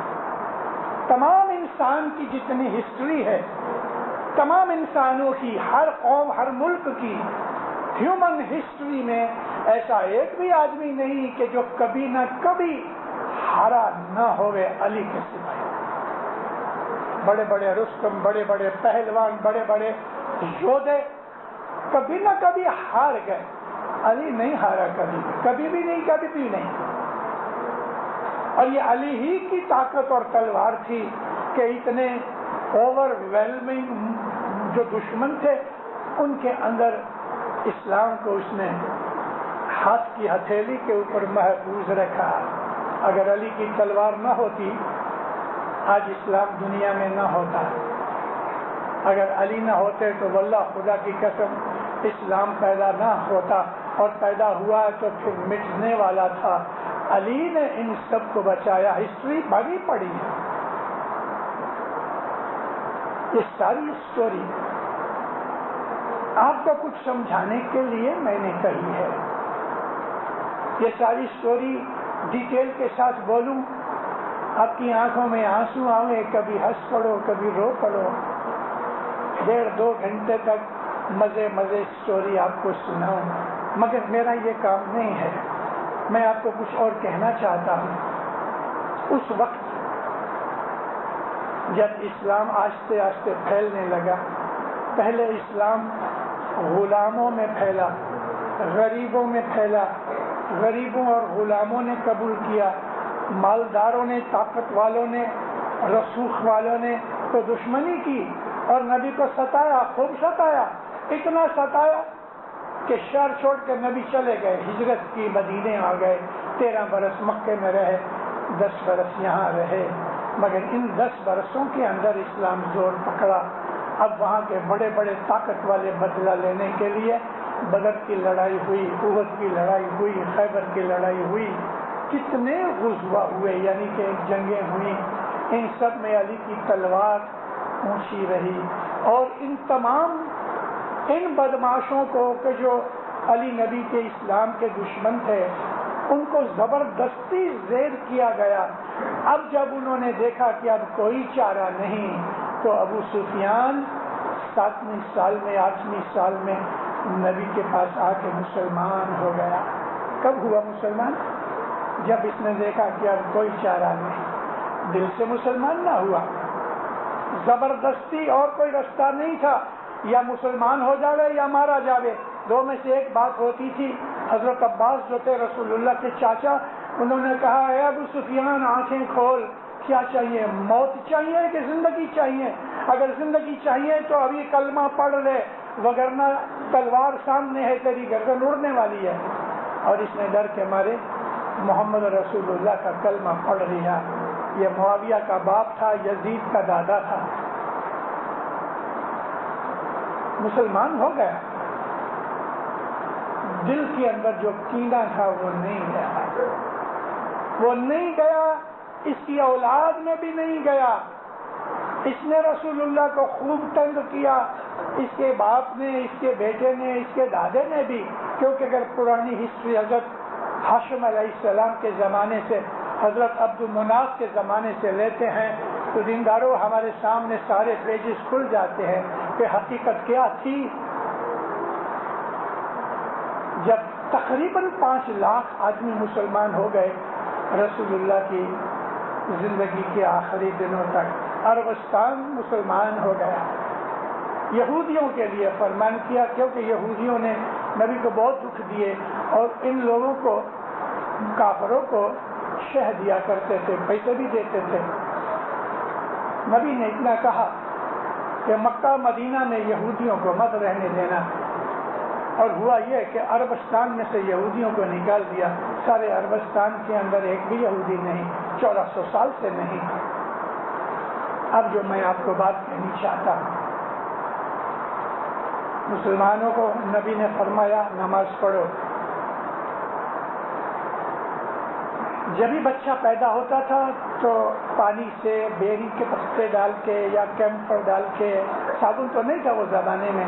Speaker 2: تمام انسان کی جتنی ہسٹری ہے، تمام انسانوں کی، ہر قوم، ہر ملک کی ہیومن ہسٹری میں ایسا ایک بھی آدمی نہیں کہ جو کبھی نہ کبھی ہارا نہ ہوئے علی کے سوائے۔ بڑے بڑے رستم، بڑے بڑے پہلوان، بڑے بڑے یودھے کبھی نہ کبھی ہار گئے، علی نہیں ہارا کبھی، کبھی بھی نہیں، کبھی بھی نہیں۔ اور یہ علی ہی کی طاقت اور تلوار تھی کہ اتنے اوور ویلمنگ جو دشمن تھے ان کے اندر اسلام کو اس نے ہاتھ کی ہتھیلی کے اوپر محفوظ رکھا۔ اگر علی کی تلوار نہ ہوتی آج اسلام دنیا میں نہ ہوتا، اگر علی نہ ہوتے تو واللہ خدا کی قسم اسلام پیدا نہ ہوتا، اور پیدا ہوا تو پھر مٹنے والا تھا۔ علی نے ان سب کو بچایا۔ ہسٹری بڑی پڑی ہے، یہ ساری اسٹوری آپ کو کچھ سمجھانے کے لیے میں نے کہی ہے۔ یہ ساری اسٹوری ڈیٹیل کے ساتھ بولوں، آپ کی آنکھوں میں آنسو آئے، کبھی ہنس پڑو، کبھی رو پڑو۔ 1.5-2 گھنٹے تک مزے اسٹوری آپ کو سناؤں، مگر میرا یہ کام نہیں ہے۔ میں آپ کو کچھ اور کہنا چاہتا ہوں۔ اس وقت جب اسلام آہستہ آہستہ پھیلنے لگا، پہلے اسلام غلاموں میں پھیلا، غریبوں میں پھیلا، غریبوں اور غلاموں نے قبول کیا، مالداروں نے، طاقت والوں نے، رسوخ والوں نے تو دشمنی کی اور نبی کو ستایا، خوب ستایا، اتنا ستایا کہ شہر چھوڑ کے نبی چلے گئے، ہجرت کی، مدینے آ گئے، 13 برس مکے میں رہے، 10 برس یہاں رہے، مگر ان 10 برسوں کے اندر اسلام زور پکڑا۔ اب وہاں کے بڑے بڑے طاقت والے بدلہ لینے کے لیے بدر کی لڑائی ہوئی، احد کی لڑائی ہوئی، خیبر کی لڑائی ہوئی، کتنے غزوہ ہوئے، یعنی کہ جنگیں ہوئی۔ ان سب میں علی کی تلوار اونچی رہی، اور ان تمام ان بدماشوں کو کہ جو علی نبی کے اسلام کے دشمن تھے ان کو زبردستی زیر کیا گیا۔ اب جب انہوں نے دیکھا کہ اب کوئی چارہ نہیں تو ابو سفیان 7ویں سال میں 8ویں سال میں نبی کے پاس آ کے مسلمان ہو گیا۔ کب ہوا مسلمان؟ جب اس نے دیکھا کہ اب کوئی چارہ نہیں، دل سے مسلمان نہ ہوا، زبردستی اور کوئی رستہ نہیں تھا، یا مسلمان ہو جاوے یا مارا جاوے، دو میں سے ایک بات ہوتی تھی۔ حضرت عباس جو تھے رسول اللہ کے چاچا، انہوں نے کہا اے ابو سفیان آنکھیں کھول، کیا چاہیے، موت چاہیے کہ زندگی چاہیے؟ اگر زندگی چاہیے تو ابھی کلمہ پڑھ لے، وگرنہ تلوار سامنے ہے، تیری گردن اڑنے والی ہے. اور اس نے ڈر کے مارے محمد رسول اللہ کا کلمہ پڑھ لیا. یہ معاویہ کا باپ تھا، یزید کا دادا تھا. مسلمان ہو گیا. دل کے اندر جو کینہ تھا وہ نہیں گیا، وہ نہیں گیا. اس کی اولاد میں بھی نہیں گیا. اس نے رسول اللہ کو خوب تنگ کیا، اس کے باپ نے، اس کے بیٹے نے، اس کے دادے نے بھی. کیونکہ اگر پرانی ہسٹری حضرت ہاشم علیہ السلام کے زمانے سے، حضرت عبد المناف کے زمانے سے لیتے ہیں تو دینداروں ہمارے سامنے سارے پیجز کھل جاتے ہیں کہ حقیقت کیا تھی. جب تقریباً 5 لاکھ آدمی مسلمان ہو گئے رسول اللہ کی زندگی کے آخری دنوں تک، عربستان مسلمان ہو گیا. یہودیوں کے لیے فرمان کیا، کیونکہ یہودیوں نے نبی کو بہت دکھ دیے اور ان لوگوں کو، کافروں کو شہ دیا کرتے تھے، پیسے بھی دیتے تھے. نبی نے اتنا کہا کہ مکہ مدینہ میں یہودیوں کو مت رہنے دینا. اور ہوا یہ کہ عربستان میں سے یہودیوں کو نکال دیا. سارے عربستان کے اندر ایک بھی یہودی نہیں، 1400 سال سے نہیں. اب جو میں آپ کو بات کہنی چاہتا ہوں، مسلمانوں کو نبی نے فرمایا نماز پڑھو. جب بھی بچہ پیدا ہوتا تھا تو پانی سے بیری کے پتے ڈال کے یا کیمپر ڈال کے، صابن تو نہیں تھا وہ زمانے میں،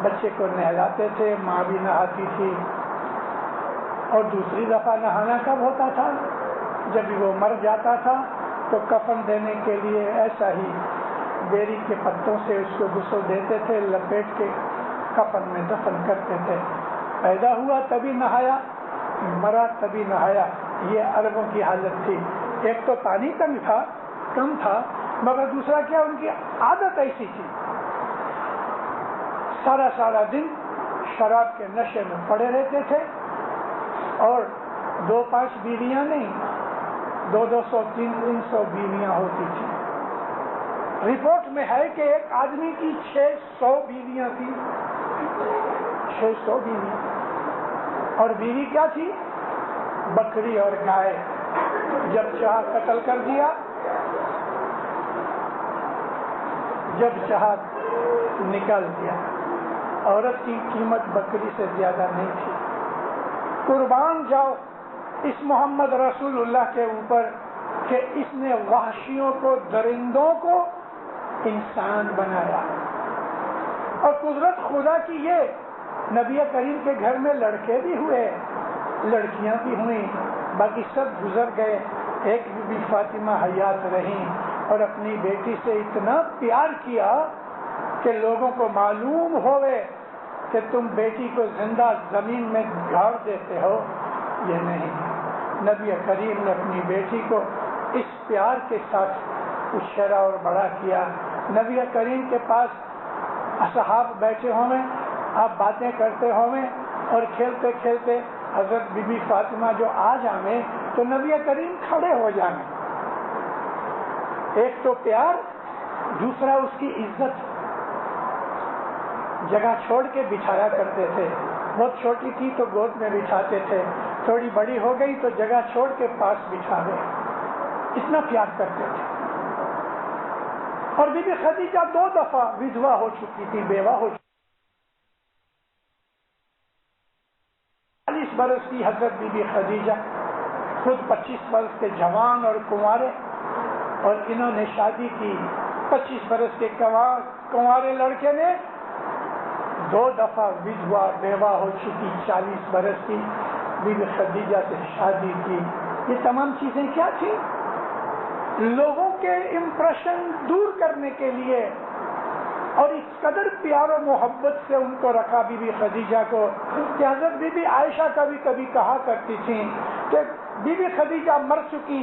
Speaker 2: بچے کو نہلاتے تھے. ماں بھی نہاتی تھی. اور دوسری دفعہ نہانا کب ہوتا تھا؟ جب بھی وہ مر جاتا تھا تو کفن دینے کے لیے ایسا ہی بیری کے پتوں سے اس کو غسل دیتے تھے، لپیٹ کے کفن میں دفن کرتے تھے. پیدا ہوا تبھی نہایا، مرا تبھی نہایا. یہ عربوں کی حالت تھی. ایک تو پانی کم تھا، مگر دوسرا کیا، ان کی عادت ایسی تھی. سارا دن شراب کے نشے میں پڑے رہتے تھے اور 2-5 بیویاں نہیں، 200 300 بیویاں ہوتی تھی. رپورٹ میں ہے کہ ایک آدمی کی 600 بیویاں تھی. 600 بیویاں. اور بیوی کیا تھی؟ بکری اور گائے. جب چاہ قتل کر دیا، جب چاہ نکال دیا. عورت کی قیمت بکری سے زیادہ نہیں تھی. قربان جاؤ اس محمد رسول اللہ کے اوپر کہ اس نے وحشیوں کو، درندوں کو انسان بنایا. اور قدرت خدا کی یہ، نبی کریم کے گھر میں لڑکے بھی ہوئے، لڑکیاں بھی ہوئیں، باقی سب گزر گئے. ایک بی فاطمہ حیات رہی اور اپنی بیٹی سے اتنا پیار کیا کہ لوگوں کو معلوم ہوئے کہ تم بیٹی کو زندہ زمین میں گاڑ دیتے ہو. یہ نہیں، نبی کریم نے اپنی بیٹی کو اس پیار کے ساتھ اچھیرا اور بڑا کیا. نبی کریم کے پاس اصحاب بیٹھے ہوئے، آپ باتیں کرتے ہوئے اور کھیلتے کھیلتے حضرت بی بی فاطمہ جو آ جائیں تو نبی کریم کھڑے ہو جائیں. ایک تو پیار، دوسرا اس کی عزت. جگہ چھوڑ کے بچھایا کرتے تھے. بہت چھوٹی تھی تو گود میں بچھاتے تھے، تھوڑی بڑی ہو گئی تو جگہ چھوڑ کے پاس بچھا گئے. اتنا پیار کرتے تھے. اور بی بی خدیجہ 2 دفعہ ودوا ہو چکی تھی، بیوہ ہو چکی. 40 برس کی حضرت بی بی خدیجہ، خود 25 برس کے جوان اور کنوارے، اور انہوں نے شادی کی. 25 برس کے کنوارے لڑکے نے 2 دفعہ ودوا بیوہ ہو چکی 40 برس کی بی بی خدیجہ سے شادی کی. یہ تمام چیزیں کیا تھی؟ لوگوں کے امپریشن دور کرنے کے لیے. اور اس قدر پیار و محبت سے ان کو رکھا بی بی خدیجہ کو کہ حضرت بی بی عائشہ کبھی کہا کرتی تھی کہ بی بی خدیجہ مر چکی،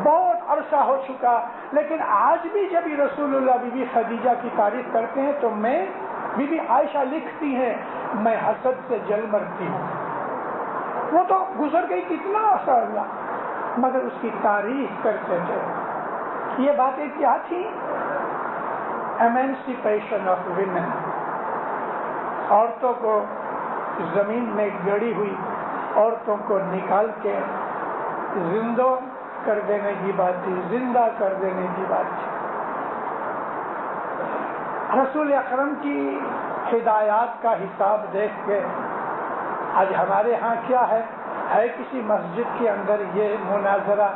Speaker 2: بہت عرصہ ہو چکا، لیکن آج بھی جب رسول اللہ بی بی خدیجہ کی تعریف کرتے ہیں تو میں، بی بی عائشہ لکھتی ہیں، میں حسد سے جل مرتی ہوں. وہ تو گزر گئی کتنا عرصہ اللہ، مگر اس کی تعریف کرتے تھے. یہ باتیں کیا تھی؟ ایمانسیپیشن آف ویمن. عورتوں کو زمین میں گڑی ہوئی عورتوں کو نکال کے زندہ کر دینے کی بات تھی، زندہ کر دینے کی بات تھی۔ رسول اکرم کی ہدایات کا حساب دیکھ کے آج ہمارے ہاں کیا ہے کسی مسجد کے اندر یہ مناظرہ،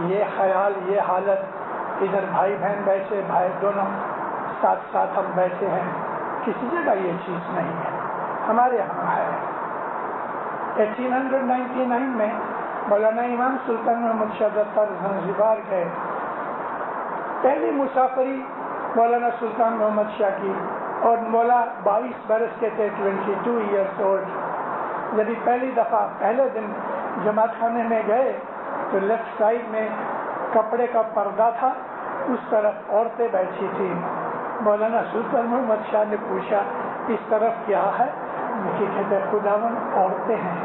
Speaker 2: یہ خیال، یہ حالت، ادھر بھائی بہن بیٹھے، بھائی دونوں ساتھ ساتھ ہم بیٹھے ہیں، کسی جگہ یہ چیز نہیں ہے، ہمارے ہاں ہے۔ 1899 میں مولانا امام سلطان محمد شاہ ظفر زنزبار گئے، پہلی مسافری مولانا سلطان محمد شاہ کی، اور مولا 22 برس کے تھے، 22 ایئرس اولڈ۔ جب پہلی دفعہ پہلے دن جماعت خانے میں گئے تو لیفٹ سائڈ میں کپڑے کا پردہ تھا، اس طرف عورتیں بیٹھی تھیں۔ مولانا سلطان محمد شاہ نے پوچھا اس طرف کیا ہے؟ کہتے خداوند عورتیں ہیں۔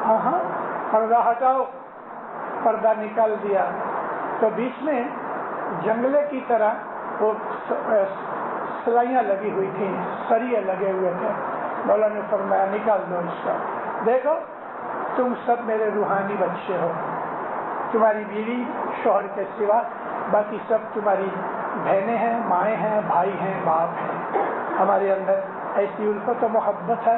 Speaker 2: ہاں پردہ ہٹاؤ، پردہ نکال دیا تو بیچ میں جنگلے کی طرح وہ سلائیاں لگی ہوئی تھیں، سریے لگے ہوئے تھے۔ مولانا نے فرمایا نکال دو اس کا، دیکھو تم سب میرے روحانی بچے ہو، تمہاری بیوی شوہر کے سوا باقی سب تمہاری بہنیں ہیں، مائیں ہیں، بھائی ہیں، باپ ہیں۔ ہمارے اندر ایسی الفت و محبت ہے،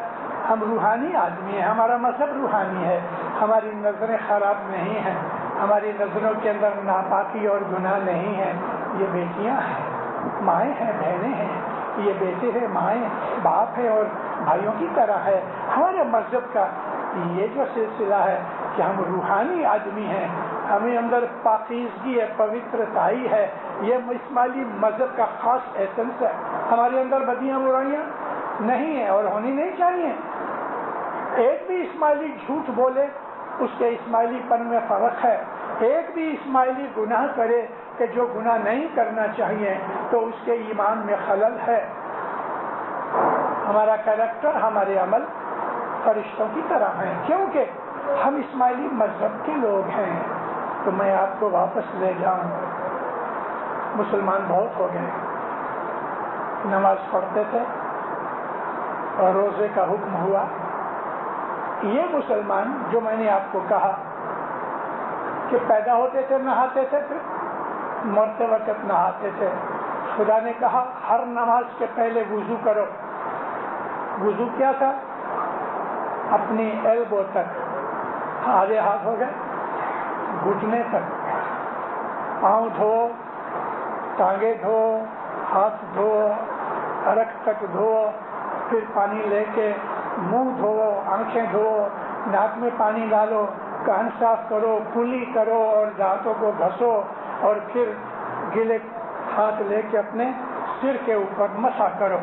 Speaker 2: ہم روحانی آدمی ہیں، ہمارا مذہب روحانی ہے، ہماری نظریں خراب نہیں ہیں، ہماری نظروں کے اندر ناپاکی اور گناہ نہیں ہے۔ یہ بیٹیاں ہیں، مائیں ہیں، بہنیں ہیں، یہ بیٹے ہیں، مائیں، باپ ہیں اور بھائیوں کی طرح ہے۔ ہمارے مذہب کا یہ جو سلسلہ ہے کہ ہم روحانی آدمی ہیں، ہمیں اندر پاکیزگی ہے، پوترتائی ہے، یہ اسماعیلی مذہب کا خاص ایسنس ہے۔ ہمارے اندر بدیاں برائیاں نہیں ہیں اور ہونی نہیں چاہیے۔ ایک بھی اسماعیلی جھوٹ بولے اس کے اسماعیلی پن میں فرق ہے، ایک بھی اسماعیلی گناہ کرے کہ جو گناہ نہیں کرنا چاہیے تو اس کے ایمان میں خلل ہے۔ ہمارا کیریکٹر، ہمارے عمل فرشتوں کی طرح ہیں، کیونکہ ہم اسماعیلی مذہب کے لوگ ہیں۔ تو میں آپ کو واپس لے جاؤں، مسلمان بہت ہو گئے، نماز پڑھتے تھے اور روزے کا حکم ہوا۔ یہ مسلمان جو میں نے آپ کو کہا کہ پیدا ہوتے تھے نہاتے تھے، پھر مرتے وقت نہاتے تھے، خدا نے کہا ہر نماز کے پہلے وضو کرو۔ وضو کیا تھا؟ اپنی ایلبو تک، آدھے ہاتھ ہو گئے، گھٹنے تک، پاؤں دھو، ٹانگیں دھو، ہاتھ دھو، ارک تک دھو، پھر پانی لے کے منہ دھو، آنکھیں دھو، ناک میں پانی ڈالو، کان صاف کرو، کلی کرو اور دانتوں کو گھسو، اور پھر گیلے ہاتھ لے کے اپنے سر کے اوپر مسح کرو۔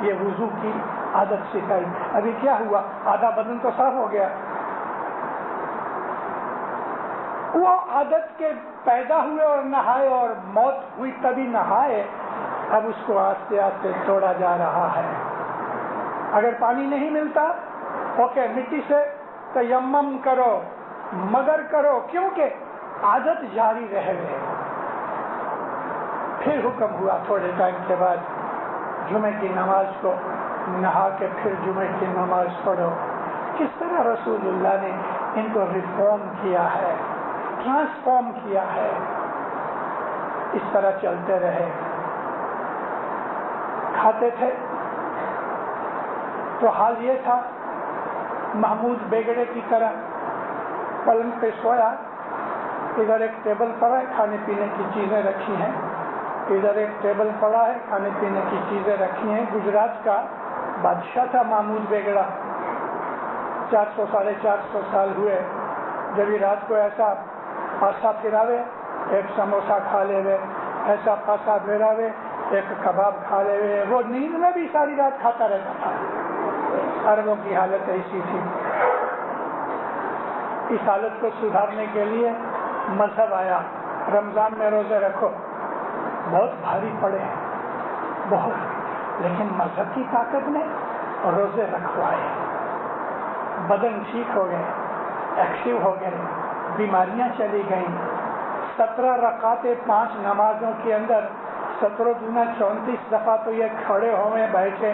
Speaker 2: یہ وضو کی عادت سکھائی۔ ابھی کیا ہوا؟ آدھا بدن تو صاف ہو گیا۔ وہ عادت کے پیدا ہوئے اور نہائے اور موت ہوئی تبھی نہائے، اب اس کو آہستہ آہستہ توڑا جا رہا ہے۔ اگر پانی نہیں ملتا، اوکے، مٹی سے تیمم کرو، مگر کرو، کیونکہ عادت جاری رہ گئے۔ پھر حکم ہوا تھوڑے ٹائم کے بعد جمعے کی نماز کو نہا کے پھر جمعے کی نماز پڑھو۔ کس طرح رسول اللہ نے ان کو ریفارم کیا ہے، ٹرانسفارم کیا ہے۔ اس طرح چلتے رہے، کھاتے تھے تو حال یہ تھا محمود بیگڑے کی طرح پلنگ پہ سویا، ادھر ایک ٹیبل پڑا ہے، کھانے پینے کی چیزیں رکھی ہیں، ادھر ایک ٹیبل پڑا ہے، کھانے پینے کی چیزیں رکھی ہیں۔ گجرات کا بادشاہ تھا محمود بیگڑا، 400 ساڑھے 400 سال ہوئے جب یہ رات کو ایسا پاسا پھراوے، ایک سموسا کھا لے وے، ایسا پاسا پھراوے، ایک کباب کھا لے وے، وہ نیند میں بھی ساری رات کھاتا رہتا تھا۔ عربوں کی حالت ایسی تھی۔ اس حالت کو سدھارنے کے لیے مذہب آیا، رمضان میں روزے رکھو، بہت بھاری پڑے بہت، لیکن مذہب کی طاقت نے روزے رکھوائے، بدن ٹھیک ہو گئے، ایکٹیو ہو گئے، بیماریاں چلی گئیں۔ 17 رکعتیں 5 نمازوں کے اندر 17 دنا 34 دفعہ تو یہ کھڑے ہوئے بیٹھے،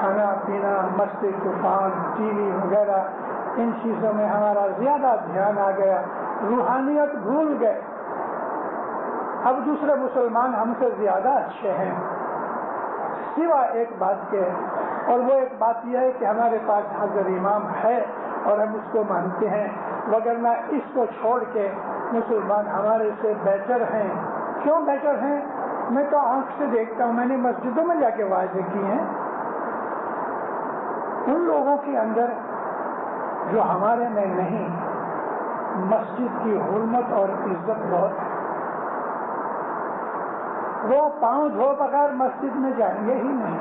Speaker 2: کھانا پینا، مستی طوفان، ٹی وی وغیرہ، ان چیزوں میں ہمارا زیادہ دھیان آ گیا، روحانیت بھول گئے۔ اب دوسرے مسلمان ہم سے زیادہ اچھے ہیں سوا ایک بات کے، اور وہ ایک بات یہ ہے کہ ہمارے پاس حاضر امام ہے اور ہم اس کو مانتے ہیں، وگرنہ اس کو چھوڑ کے مسلمان ہمارے سے بہتر ہیں۔ کیوں بہتر ہیں؟ میں تو آنکھ سے دیکھتا ہوں، میں نے مسجدوں میں جا کے واضح کی ہیں، ان لوگوں کے اندر جو ہمارے میں نہیں، مسجد کی حرمت اور عزت بہت ہے۔ وہ پاؤں دھو بغیر مسجد میں جائیں گے ہی نہیں،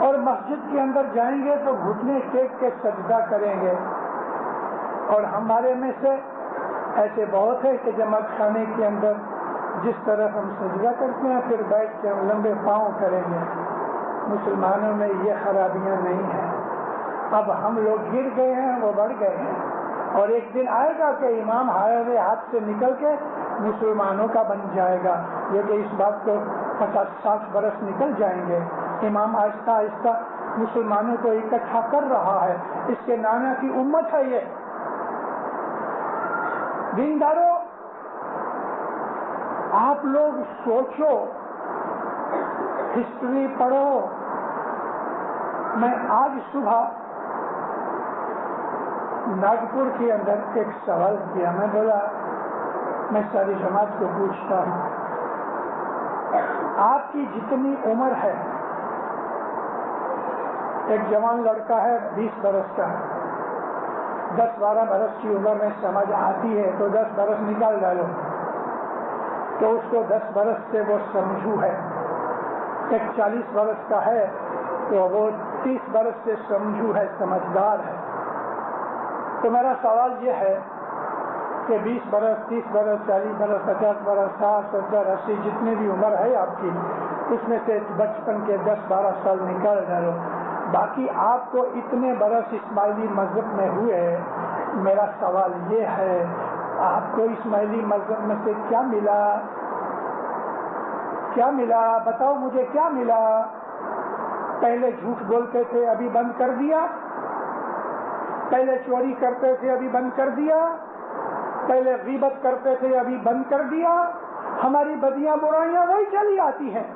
Speaker 2: اور مسجد کے اندر جائیں گے تو گھٹنے ٹیک کے سجدہ کریں گے۔ اور ہمارے میں سے ایسے بہت ہے کہ جماعت خانے کے اندر جس طرح ہم سجدہ کرتے ہیں پھر بیٹھ کے ہم لمبے پاؤں کریں گے۔ مسلمانوں میں یہ خرابیاں نہیں ہیں۔ اب ہم لوگ گر گئے ہیں، وہ بڑھ گئے ہیں، اور ایک دن آئے گا کہ امام ہمارے ہاتھ سے نکل کے مسلمانوں کا بن جائے گا، یہ کہ اس بات کو 50-60 برس نکل جائیں گے۔ امام آہستہ آہستہ مسلمانوں کو اکٹھا کر رہا ہے، اس کے نانا کی امت ہے یہ۔ دینداروں، آپ لوگ سوچو، ہسٹری پڑھو۔ میں آج صبح ناگپور کے اندر ایک سوال کیا، میں بولا میں ساری جماعت کو پوچھتا ہوں، آپ کی جتنی عمر ہے، ایک جوان لڑکا ہے 20 برس کا، 10-12 برس کی عمر میں سمجھ آتی ہے تو 10 برس نکال ڈالو تو اس کو 10 برس سے وہ سمجھو ہے۔ ایک 40 برس کا ہے تو وہ 30 برس سے سمجھو ہے، سمجھدار ہے۔ تو میرا سوال یہ ہے کہ 20 برس، 30 برس، 40 برس، 50 برس، 60، 70، 80 جتنے بھی عمر ہے آپ کی، اس میں سے بچپن کے 10-12 سال نکال ڈالو، باقی آپ کو اتنے برس اسماعیلی مذہب میں ہوئے۔ میرا سوال یہ ہے، آپ کو اسماعیلی مذہب میں سے کیا ملا؟ کیا ملا؟ بتاؤ مجھے کیا ملا؟ پہلے جھوٹ بولتے تھے، ابھی بند کر دیا؟ پہلے چوری کرتے تھے، ابھی بند کر دیا؟ پہلے غیبت کرتے تھے، ابھی بند کر دیا؟ ہماری بدیاں برائیاں وہی چلی آتی ہیں،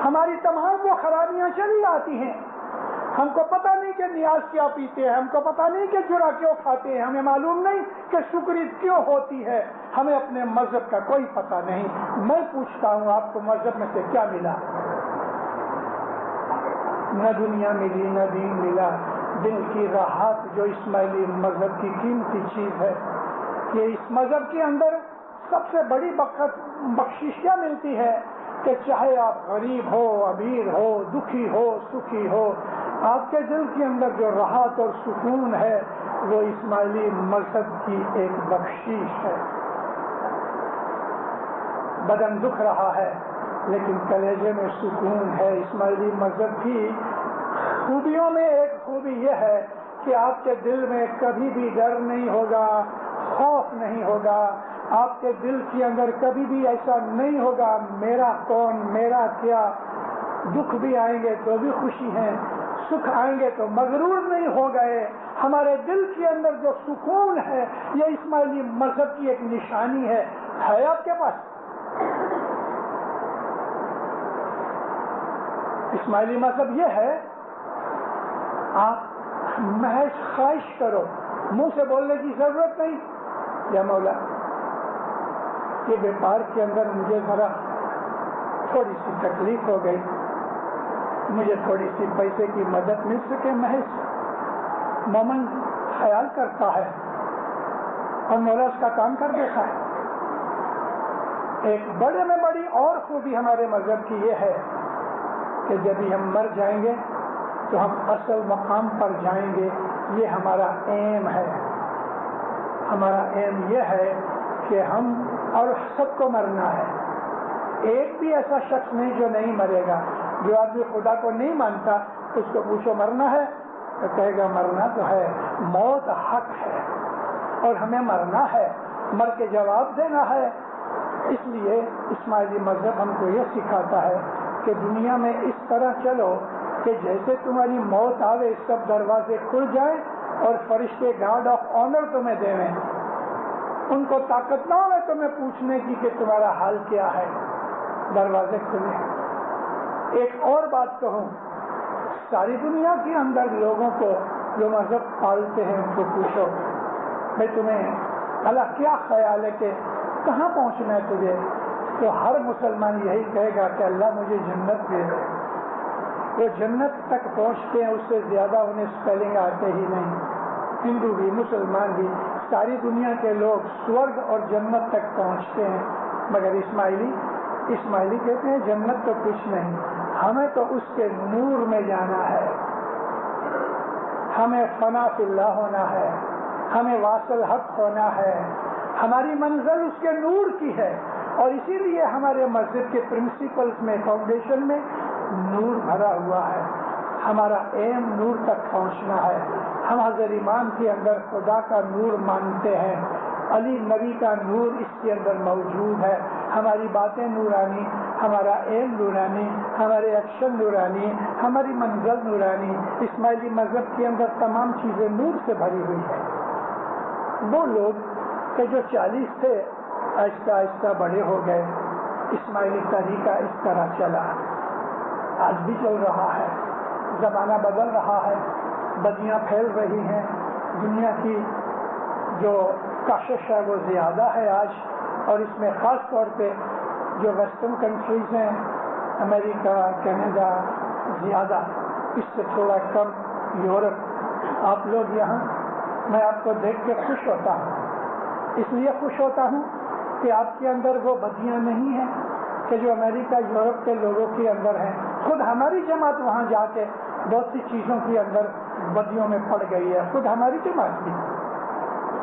Speaker 2: ہماری تمام وہ خرابیاں چلی آتی ہیں۔ ہم کو پتہ نہیں کہ نیاز کیا پیتے ہیں، ہم کو پتہ نہیں کہ جرا کیوں کھاتے ہیں، ہمیں معلوم نہیں کہ شکری کیوں ہوتی ہے، ہمیں اپنے مذہب کا کوئی پتہ نہیں۔ میں پوچھتا ہوں آپ کو مذہب میں سے کیا ملا؟ نہ دنیا ملی، نہ دین ملا، دل کی راحت جو اسماعیلی مذہب کی قیمتی چیز ہے۔ کہ اس مذہب کے اندر سب سے بڑی بخشش کیا ملتی ہے کہ چاہے آپ غریب ہو، امیر ہو، دکھی ہو، سکھی ہو، آپ کے دل کے اندر جو راحت اور سکون ہے وہ اسماعیلی مذہب کی ایک بخشش ہے۔ بدن دکھ رہا ہے لیکن کلیجے میں سکون ہے۔ اسماعیلی مذہب کی خوبیوں میں ایک خوبی یہ ہے کہ آپ کے دل میں کبھی بھی ڈر نہیں ہوگا، خوف نہیں ہوگا، آپ کے دل کے اندر کبھی بھی ایسا نہیں ہوگا میرا کون، میرا کیا۔ دکھ بھی آئیں گے تو بھی خوشی ہے، سکھ آئیں گے تو مغرور نہیں ہو گئے۔ ہمارے دل کے اندر جو سکون ہے یہ اسماعیلی مذہب کی ایک نشانی ہے آپ کے پاس؟ اسماعیلی مذہب یہ ہے، آپ محض خواہش کرو، منہ سے بولنے کی ضرورت نہیں، یا مولا یہ بیپار کے اندر مجھے ذرا تھوڑی سی تکلیف ہو گئی، مجھے تھوڑی سی پیسے کی مدد مل سکے۔ محض مومن خیال کرتا ہے اور مولا اس کا کام کر دیتا ہے۔ ایک بڑے میں بڑی اور خوبی ہمارے مذہب کی یہ ہے کہ جب ہی ہم مر جائیں گے تو ہم اصل مقام پر جائیں گے۔ یہ ہمارا ایم ہے، ہمارا ایم یہ ہے کہ ہم اور سب کو مرنا ہے۔ ایک بھی ایسا شخص نہیں جو نہیں مرے گا۔ جو آدمی خدا کو نہیں مانتا اس کو پوچھو مرنا ہے تو کہے گا مرنا تو ہے، موت حق ہے اور ہمیں مرنا ہے، مر کے جواب دینا ہے۔ اس لیے اسماعیلی مذہب ہم کو یہ سکھاتا ہے کہ دنیا میں اس طرح چلو کہ جیسے تمہاری موت آوے سب دروازے کھل جائیں اور فرشتے گارڈ آف آنر تمہیں دیں، ان کو طاقت نہ ہو تمہیں پوچھنے کی کہ تمہارا حال کیا ہے، دروازے کھلے۔ ایک اور بات کہوں، ساری دنیا کے اندر لوگوں کو جو مذہب پالتے ہیں ان کو پوچھو میں تمہیں اللہ کیا خیال ہے کہ کہاں پہنچنا ہے تجھے، تو ہر مسلمان یہی کہے گا کہ اللہ مجھے جنت دے دے۔ وہ جنت تک پہنچتے ہیں، اس سے زیادہ انہیں اسپیلنگ آتے ہی نہیں۔ ہندو بھی مسلمان بھی ساری دنیا کے لوگ سورگ اور جنت تک پہنچتے ہیں، مگر اسماعیلی کہتے ہیں جنت تو کچھ نہیں، ہمیں تو اس کے نور میں جانا ہے، ہمیں فنا فی اللہ ہونا ہے، ہمیں واصل حق ہونا ہے، ہماری منزل اس کے نور کی ہے۔ اور اسی لیے ہمارے مسجد کے پرنسپلز میں، فاؤنڈیشن میں نور بھرا ہوا ہے، ہمارا ایم نور تک پہنچنا ہے۔ ہم حضرت امام کے اندر خدا کا نور مانتے ہیں، علی نبی کا نور اس کے اندر موجود ہے، ہماری باتیں نورانی، ہمارا ایم نورانی، ہمارے ایکشن نورانی، ہماری منزل نورانی۔ اسماعیلی مذہب کے اندر تمام چیزیں نور سے بھری ہوئی ہے۔ وہ لوگ کہ جو 40 تھے آہستہ آہستہ بڑے ہو گئے، اسماعیلی طریقہ اس طرح چلا، آج بھی چل رہا ہے، زمانہ بدل رہا ہے، بدیاں پھیل رہی ہیں، دنیا کی جو کشش ہے وہ زیادہ ہے آج، اور اس میں خاص طور پہ جو ویسٹرن کنٹریز ہیں، امریکہ، کینیڈا زیادہ، اس سے تھوڑا کم یورپ۔ آپ لوگ یہاں، میں آپ کو دیکھ کے خوش ہوتا ہوں، اس لیے خوش ہوتا ہوں کہ آپ کے اندر وہ بدیاں نہیں ہیں کہ جو امریکہ یورپ کے لوگوں کے اندر ہیں۔ خود ہماری جماعت وہاں جا کے بہت سی چیزوں کے اندر بدیوں میں پڑ گئی ہے، خود ہماری جماعت بھی۔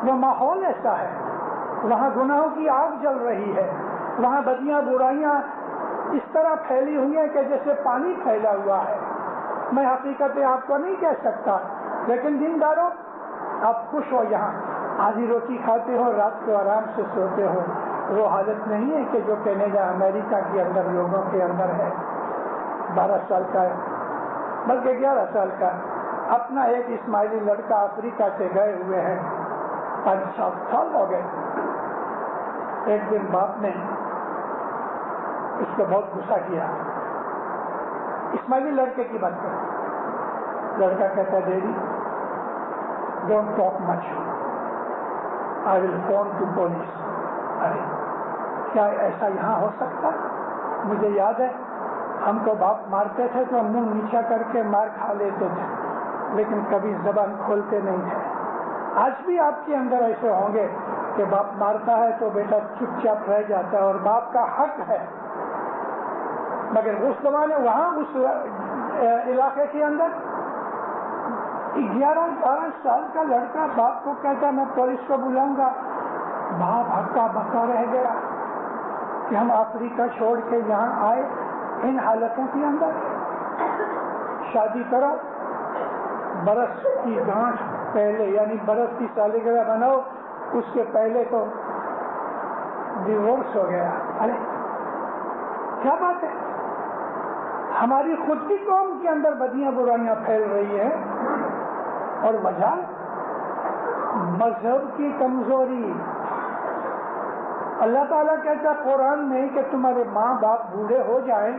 Speaker 2: وہ ماحول ایسا ہے، وہاں گناہوں کی آگ جل رہی ہے، وہاں بدیاں برائیاں اس طرح پھیلی ہوئی ہیں کہ جیسے پانی پھیلا ہوا ہے۔ میں حقیقتیں آپ کو نہیں کہہ سکتا، لیکن دینداروں آپ خوش ہو، یہاں آدھی روٹی کھاتے ہو، رات کو آرام سے سوتے ہو۔ وہ حالت نہیں ہے کہ جو کینیڈا امریکہ کے اندر لوگوں کے اندر ہے۔ 12 سال کا ہے، بلکہ 11 سال کا اپنا ایک اسماعیلی لڑکا افریقہ سے گئے ہوئے ہیں، 5-7 سال ہو گئے۔ ایک دن باپ نے اس کو بہت غصہ کیا، اسماعیلی لڑکے کی بات کر، لڑکا کہتا ہے daddy don't talk much, I will phone to police. ارے کیا ایسا یہاں ہو سکتا؟ مجھے یاد ہے ہم کو باپ مارتے تھے تو ہم منہ نیچا کر کے مار کھا لیتے تھے، لیکن کبھی زبان کھولتے نہیں تھے۔ آج بھی آپ کے اندر ایسے ہوں گے کہ باپ مارتا ہے تو بیٹا چپ چاپ رہ جاتا ہے، اور باپ کا حق ہے، مگر اس زمانے وہاں اس علاقے کے اندر 11-12 سال کا لڑکا باپ کو کہتا میں پولیس کو بلاؤں گا۔ باپ ہکا بکا رہ گیا کہ ہم افریقہ چھوڑ کے یہاں آئے ان حالتوں کے اندر۔ شادی کرو، برس کی گانٹھ پہلے، یعنی برس کی سالگرہ بناؤ، اس کے پہلے تو ڈیورس ہو گیا۔ ارے کیا بات ہے؟ ہماری خود کی قوم کے اندر بدیاں برائیاں پھیل رہی ہیں، اور وجہ مذہب کی کمزوری۔ اللہ تعالیٰ کہتا ہے قرآن میں کہ تمہارے ماں باپ بوڑھے ہو جائیں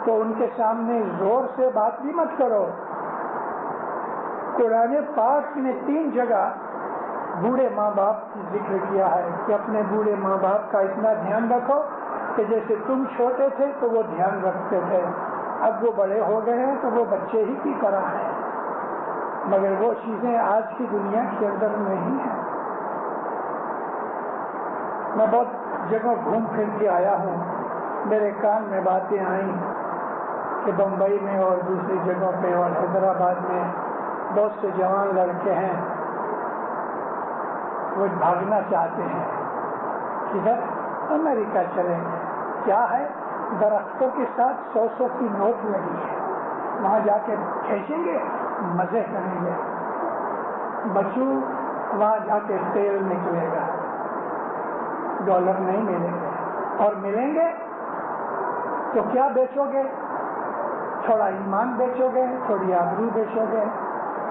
Speaker 2: تو ان کے سامنے زور سے بات بھی مت کرو۔ قرآن پاک نے 3 جگہ بوڑھے ماں باپ کی ذکر کیا ہے کہ اپنے بوڑھے ماں باپ کا اتنا دھیان رکھو کہ جیسے تم چھوٹے تھے تو وہ دھیان رکھتے تھے، اب وہ بڑے ہو گئے ہیں تو وہ بچے ہی کی طرح ہیں، مگر وہ چیزیں آج کی دنیا کے اندر نہیں ہیں۔ میں بہت جگہ گھوم پھر کے آیا ہوں، میرے کان میں باتیں آئیں کہ بمبئی میں اور دوسری جگہوں پہ اور حیدرآباد میں بہت سے جوان لڑکے ہیں، وہ بھاگنا چاہتے ہیں، کدھر؟ امریکہ چلیں گے۔ کیا ہے؟ درختوں کے ساتھ 100 کی نوٹ لگی ہے، وہاں جا کے کھینچیں گے، مزے کریں گے، بچوں وہاں جا کے تیل نکلے گا، ڈالر نہیں ملیں گے، اور ملیں گے تو کیا بیچو گے؟ تھوڑا ایمان بیچو گے، تھوڑی آبرو بیچو گے،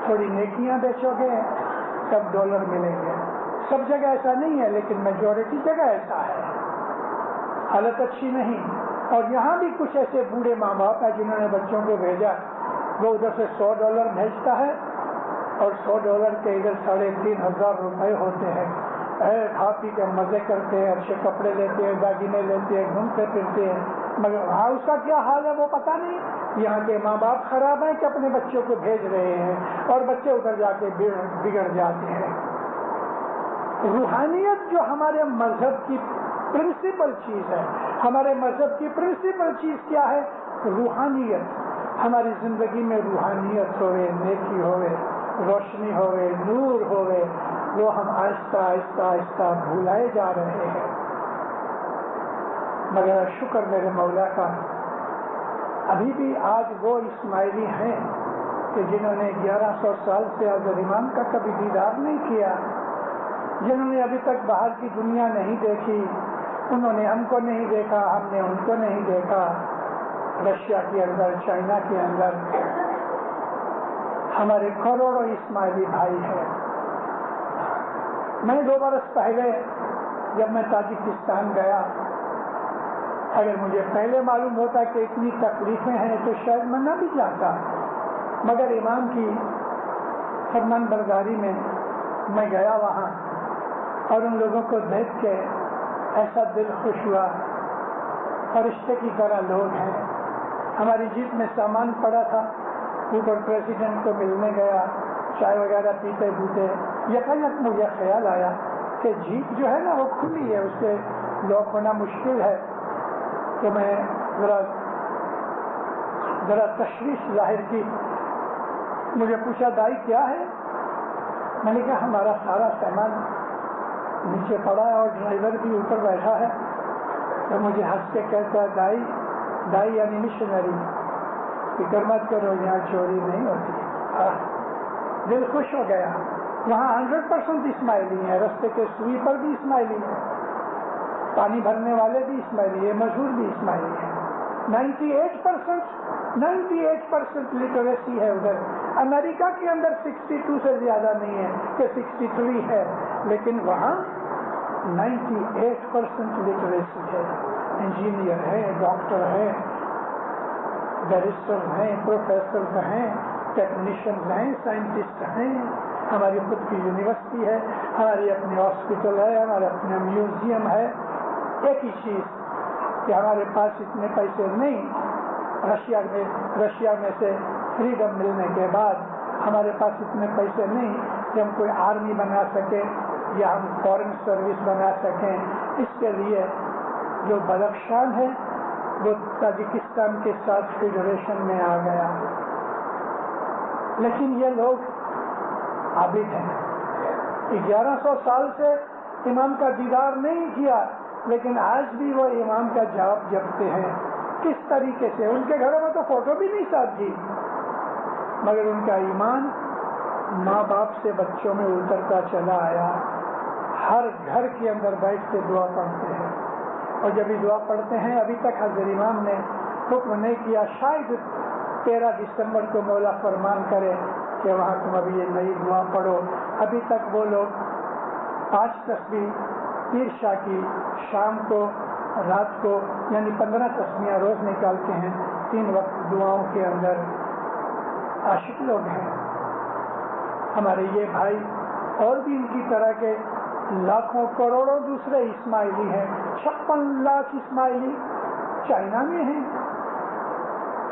Speaker 2: تھوڑی نیکیاں بیچو گے، سب ڈالر ملیں گے۔ سب جگہ ایسا نہیں ہے، لیکن میجورٹی جگہ ایسا ہے، حالت اچھی نہیں۔ اور یہاں بھی کچھ ایسے بوڑھے ماں باپ ہیں جنہوں نے بچوں کو بھیجا، وہ ادھر سے $100 بھیجتا ہے اور $100 کے ادھر 3,500 روپے ہوتے ہیں۔ کھا پی کے مزے کرتے ہیں، اچھے کپڑے لیتے ہیں، داگینے لیتے ہیں، گھومتے پھرتے ہیں، مگر وہاں اس کا کیا حال ہے وہ پتہ نہیں۔ یہاں کے ماں باپ خراب ہیں کہ اپنے بچوں کو بھیج رہے ہیں، اور بچے ادھر جا کے بگڑ جاتے ہیں۔ روحانیت جو ہمارے مذہب کی پرنسپل چیز ہے، ہمارے مذہب کی پرنسپل چیز کیا ہے؟ روحانیت۔ ہماری زندگی میں روحانیت ہوئے، نیکی ہوئے، روشنی ہوئے، نور ہوئے، وہ ہم آہستہ آہستہ آہستہ بھولائے جا رہے ہیں۔ مگر شکر میرے مولا کا، ابھی بھی آج وہ اسماعیلی ہیں کہ جنہوں نے 1100 سال سے حضرت امام کا کبھی دیدار نہیں کیا، جنہوں نے ابھی تک باہر کی دنیا نہیں دیکھی، انہوں نے ہم کو نہیں دیکھا، ہم نے ان کو نہیں دیکھا۔ رشیا کے اندر، چائنا کے اندر ہمارے کروڑوں اسماعیلی بھائی ہیں۔ میں 2 برس پہلے جب میں تاجکستان گیا، اگر مجھے پہلے معلوم ہوتا کہ اتنی تکلیفیں ہیں تو شاید میں نہ بھی جاتا، مگر امام کی فرمان برداری میں میں گیا وہاں، اور ان لوگوں کو دیکھ کے ایسا دل خوش ہوا، فرشتے کی طرح لوگ ہیں۔ ہماری جیپ میں سامان پڑا تھا، اوپر پریزیڈنٹ کو ملنے گیا، چائے وغیرہ پیتے پیتے یکایک مجھے خیال آیا کہ جیپ جو ہے نا وہ کھلی ہے، اس سے لاک ہونا مشکل ہے۔ تو میں ذرا تشویش ظاہر کی، مجھے پوچھا دائی کیا ہے؟ میں نے کہا ہمارا سارا سامان نیچے پڑا ہے اور ڈرائیور بھی اوپر بیٹھا ہے۔ تو مجھے ہنس کے کہتا ہے دائی یعنی مشنری، فکر مت کرو، یہاں چوری نہیں ہوتی۔ دل خوش ہو گیا۔ وہاں 100% اسماعیلی ہیں، رستے کے سویپر بھی اسماعیلی ہیں، پانی بھرنے والے بھی اسماعیلی ہیں، مزدور بھی اسماعیلی ہیں۔ 98% لٹریسی ہے ادھر۔ امریکہ کے اندر 62 سے زیادہ نہیں ہے کہ 63 ہے، لیکن وہاں 98% لٹریسی ہے۔ انجینئر ہیں، ڈاکٹر ہیں، بیرسٹر ہیں، پروفیسر ہیں، ٹیکنیشین ہیں، سائنٹسٹ ہیں۔ ہماری خود کی یونیورسٹی ہے، ہماری اپنی ہاسپٹل ہے، ہمارا اپنا میوزیم ہے۔ ایک ہی چیز کہ ہمارے پاس اتنے پیسے نہیں، رشیا میں سے فریڈم ملنے کے بعد ہمارے پاس اتنے پیسے نہیں کہ ہم کوئی آرمی بنا سکیں یا ہم فورن سروس بنا سکیں۔ اس کے لیے جو بدخشان ہے وہ تاجکستان کے ساتھ فیڈریشن میں آ گیا، لیکن یہ لوگ عابد ہیں۔ 1100 سال سے امام کا دیدار نہیں کیا، لیکن آج بھی وہ امام کا جواب جپتے ہیں۔ کس طریقے سے؟ ان کے گھروں میں تو فوٹو بھی نہیں ساتھی، مگر ان کا ایمان ماں باپ سے بچوں میں اترتا چلا آیا۔ ہر گھر کے اندر بیٹھ کے دعا پڑھتے ہیں، اور جب بھی دعا پڑھتے ہیں، ابھی تک حضرت امام نے حکم نہیں کیا، شاید 13 دسمبر کو مولا فرمان کرے کہ وہاں تم ابھی یہ نئی دعا پڑھو۔ ابھی تک وہ لوگ 5 تسبیح پیر شاہ کی شام کو، رات کو، یعنی 15 تسبیحاں روز نکالتے ہیں۔ 3 وقت دعاؤں کے اندر عاشق لوگ ہیں ہمارے یہ بھائی، اور بھی ان کی طرح کے لاکھوں کروڑوں دوسرے اسماعیلی ہیں۔ 56 لاکھ اسماعیلی چائنا میں ہیں،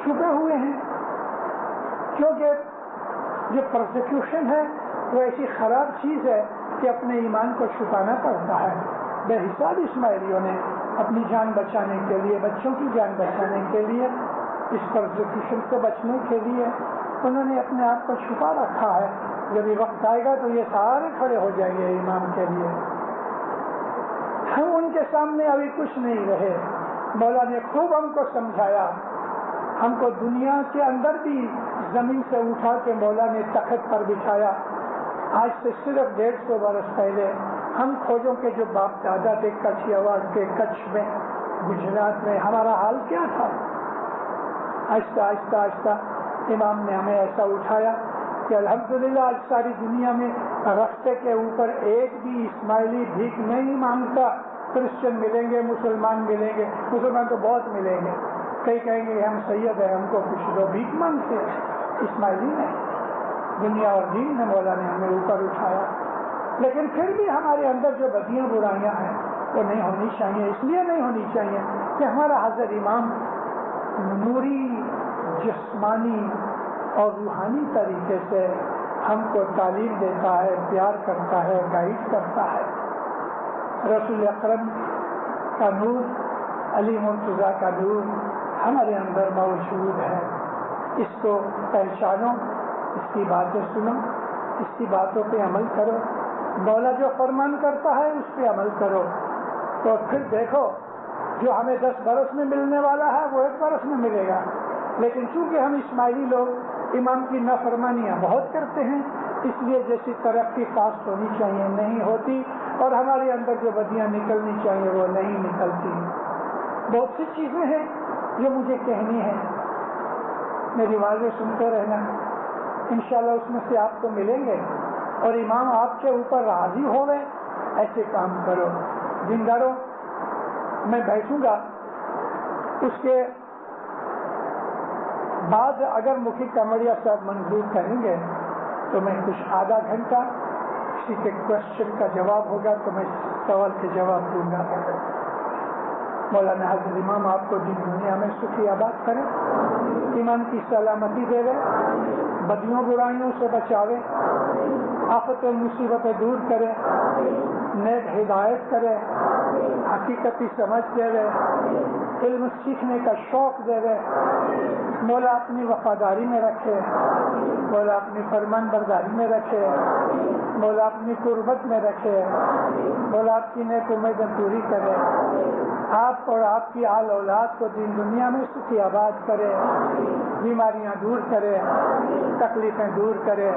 Speaker 2: چھپے ہوئے ہیں، کیونکہ یہ پرسیکیوشن ہے وہ ایسی خراب چیز ہے کہ اپنے ایمان کو چھپانا پڑتا ہے۔ بے حساب اسماعیلیوں نے اپنی جان بچانے کے لیے، بچوں کی جان بچانے کے لیے، اس پرسیکیوشن سے بچنے کے لیے انہوں نے اپنے آپ کو چھپا رکھا ہے۔ جب یہ وقت آئے گا تو یہ سارے کھڑے ہو جائیں گے امام کے لیے۔ ہم ان کے سامنے ابھی کچھ نہیں رہے۔ مولا نے خوب ہم کو سمجھایا، ہم کو دنیا کے اندر بھی زمین سے اٹھا کے مولا نے تخت پر بٹھایا۔ آج سے صرف 150 برس پہلے ہم کھوجوں کے جو باپ دادا تھے کچھ آواز کے کچھ میں، گجرات میں ہمارا حال کیا تھا. آہستہ آہستہ آہستہ امام نے ہمیں ایسا اٹھایا کہ الحمدللہ آج ساری دنیا میں رستے کے اوپر ایک بھی اسماعیلی بھیک نہیں مانگتا. کرسچن ملیں گے, مسلمان ملیں گے, مسلمان تو بہت ملیں گے, کئی کہیں گے ہم سید ہیں ہم کو کچھ دو, بھیک مانگتے ہیں. اسماعیلی نہیں, دنیا اور دین میں مولا نے ہمیں اوپر اٹھایا. لیکن پھر بھی ہمارے اندر جو بدیاں برائیاں ہیں وہ نہیں ہونی چاہیے. اس لیے نہیں ہونی چاہیے کہ ہمارا حضرت امام نوری, جسمانی اور روحانی طریقے سے ہم کو تعلیم دیتا ہے, پیار کرتا ہے, گائیڈ کرتا ہے. رسول اکرم کا نور, علی مرتضیٰ کا نور ہمارے اندر موجود ہے. اس کو پہچانو, اس کی باتیں سنو, اس کی باتوں پہ عمل کرو. مولا جو فرمان کرتا ہے اس پہ عمل کرو, تو پھر دیکھو جو ہمیں 10 برس میں ملنے والا ہے وہ 1 برس میں ملے گا. لیکن چونکہ ہم اسماعیلی لوگ امام کی نافرمانیاں بہت کرتے ہیں, اس لیے جیسی ترقی فاسٹ ہونی چاہیے نہیں ہوتی, اور ہمارے اندر جو بدیاں نکلنی چاہیے وہ نہیں نکلتی. بہت سی چیزیں ہیں جو مجھے کہنی ہے, میری واضح سنتے رہنا, انشاءاللہ اس میں سے آپ کو ملیں گے. اور امام آپ کے اوپر راضی ہو گئے ایسے کام کرو. دینداروں, میں بیٹھوں گا, اس کے بعد اگر مفتی کمریا صاحب منظور کریں گے تو میں کچھ آدھا گھنٹہ کسی کے کوشچن کا جواب ہوگا تو میں سوال کے جواب دوں گا. مولانا حضرت امام آپ کو دین دنیا میں سکھی آباد کرے, ایمان کی سلامتی دے رہے, بدیوں برائیوں سے بچاوے, آفت مصیبتیں دور کرے, نیک ہدایت کرے, حقیقتی سمجھ دے رہے, علم سیکھنے کا شوق دے رہے. مولا اپنی وفاداری میں رکھے, مولا اپنی فرمان برداری میں رکھے, مولا اپنی قربت میں رکھے, مولا آپ کی نیک امیدیں پوری کرے, آپ اور آپ کی آل اولاد کو دین دنیا میں سکھی آباد کرے, بیماریاں دور کرے, تکلیفیں دور کرے,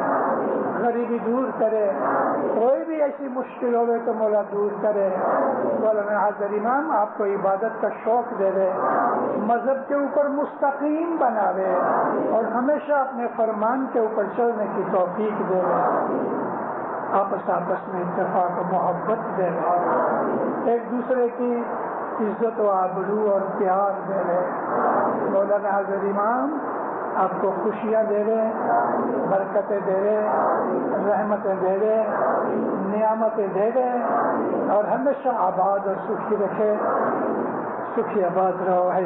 Speaker 2: غریبی دور کرے, کوئی بھی ایسی مشکل ہوئے تو مولا دور کرے. مولانا حضرت امام آپ کو عبادت کا شوق دے رہے, مذہب کے اوپر مستقیم بناوے اور ہمیشہ اپنے فرمان کے اوپر چلنے کی توفیق دے رہے, آپس میں اتفاق و محبت دے رہے, ایک دوسرے کی عزت و آبرو اور پیار دے رہے. مولانا حضرت امام آپ کو خوشیاں دے رہے, برکتیں دے رہے, رحمتیں دے رہے, نعمتیں دے رہے, اور ہمیشہ آباد اور سکھی رکھے. سکھی آباد رہو. ہے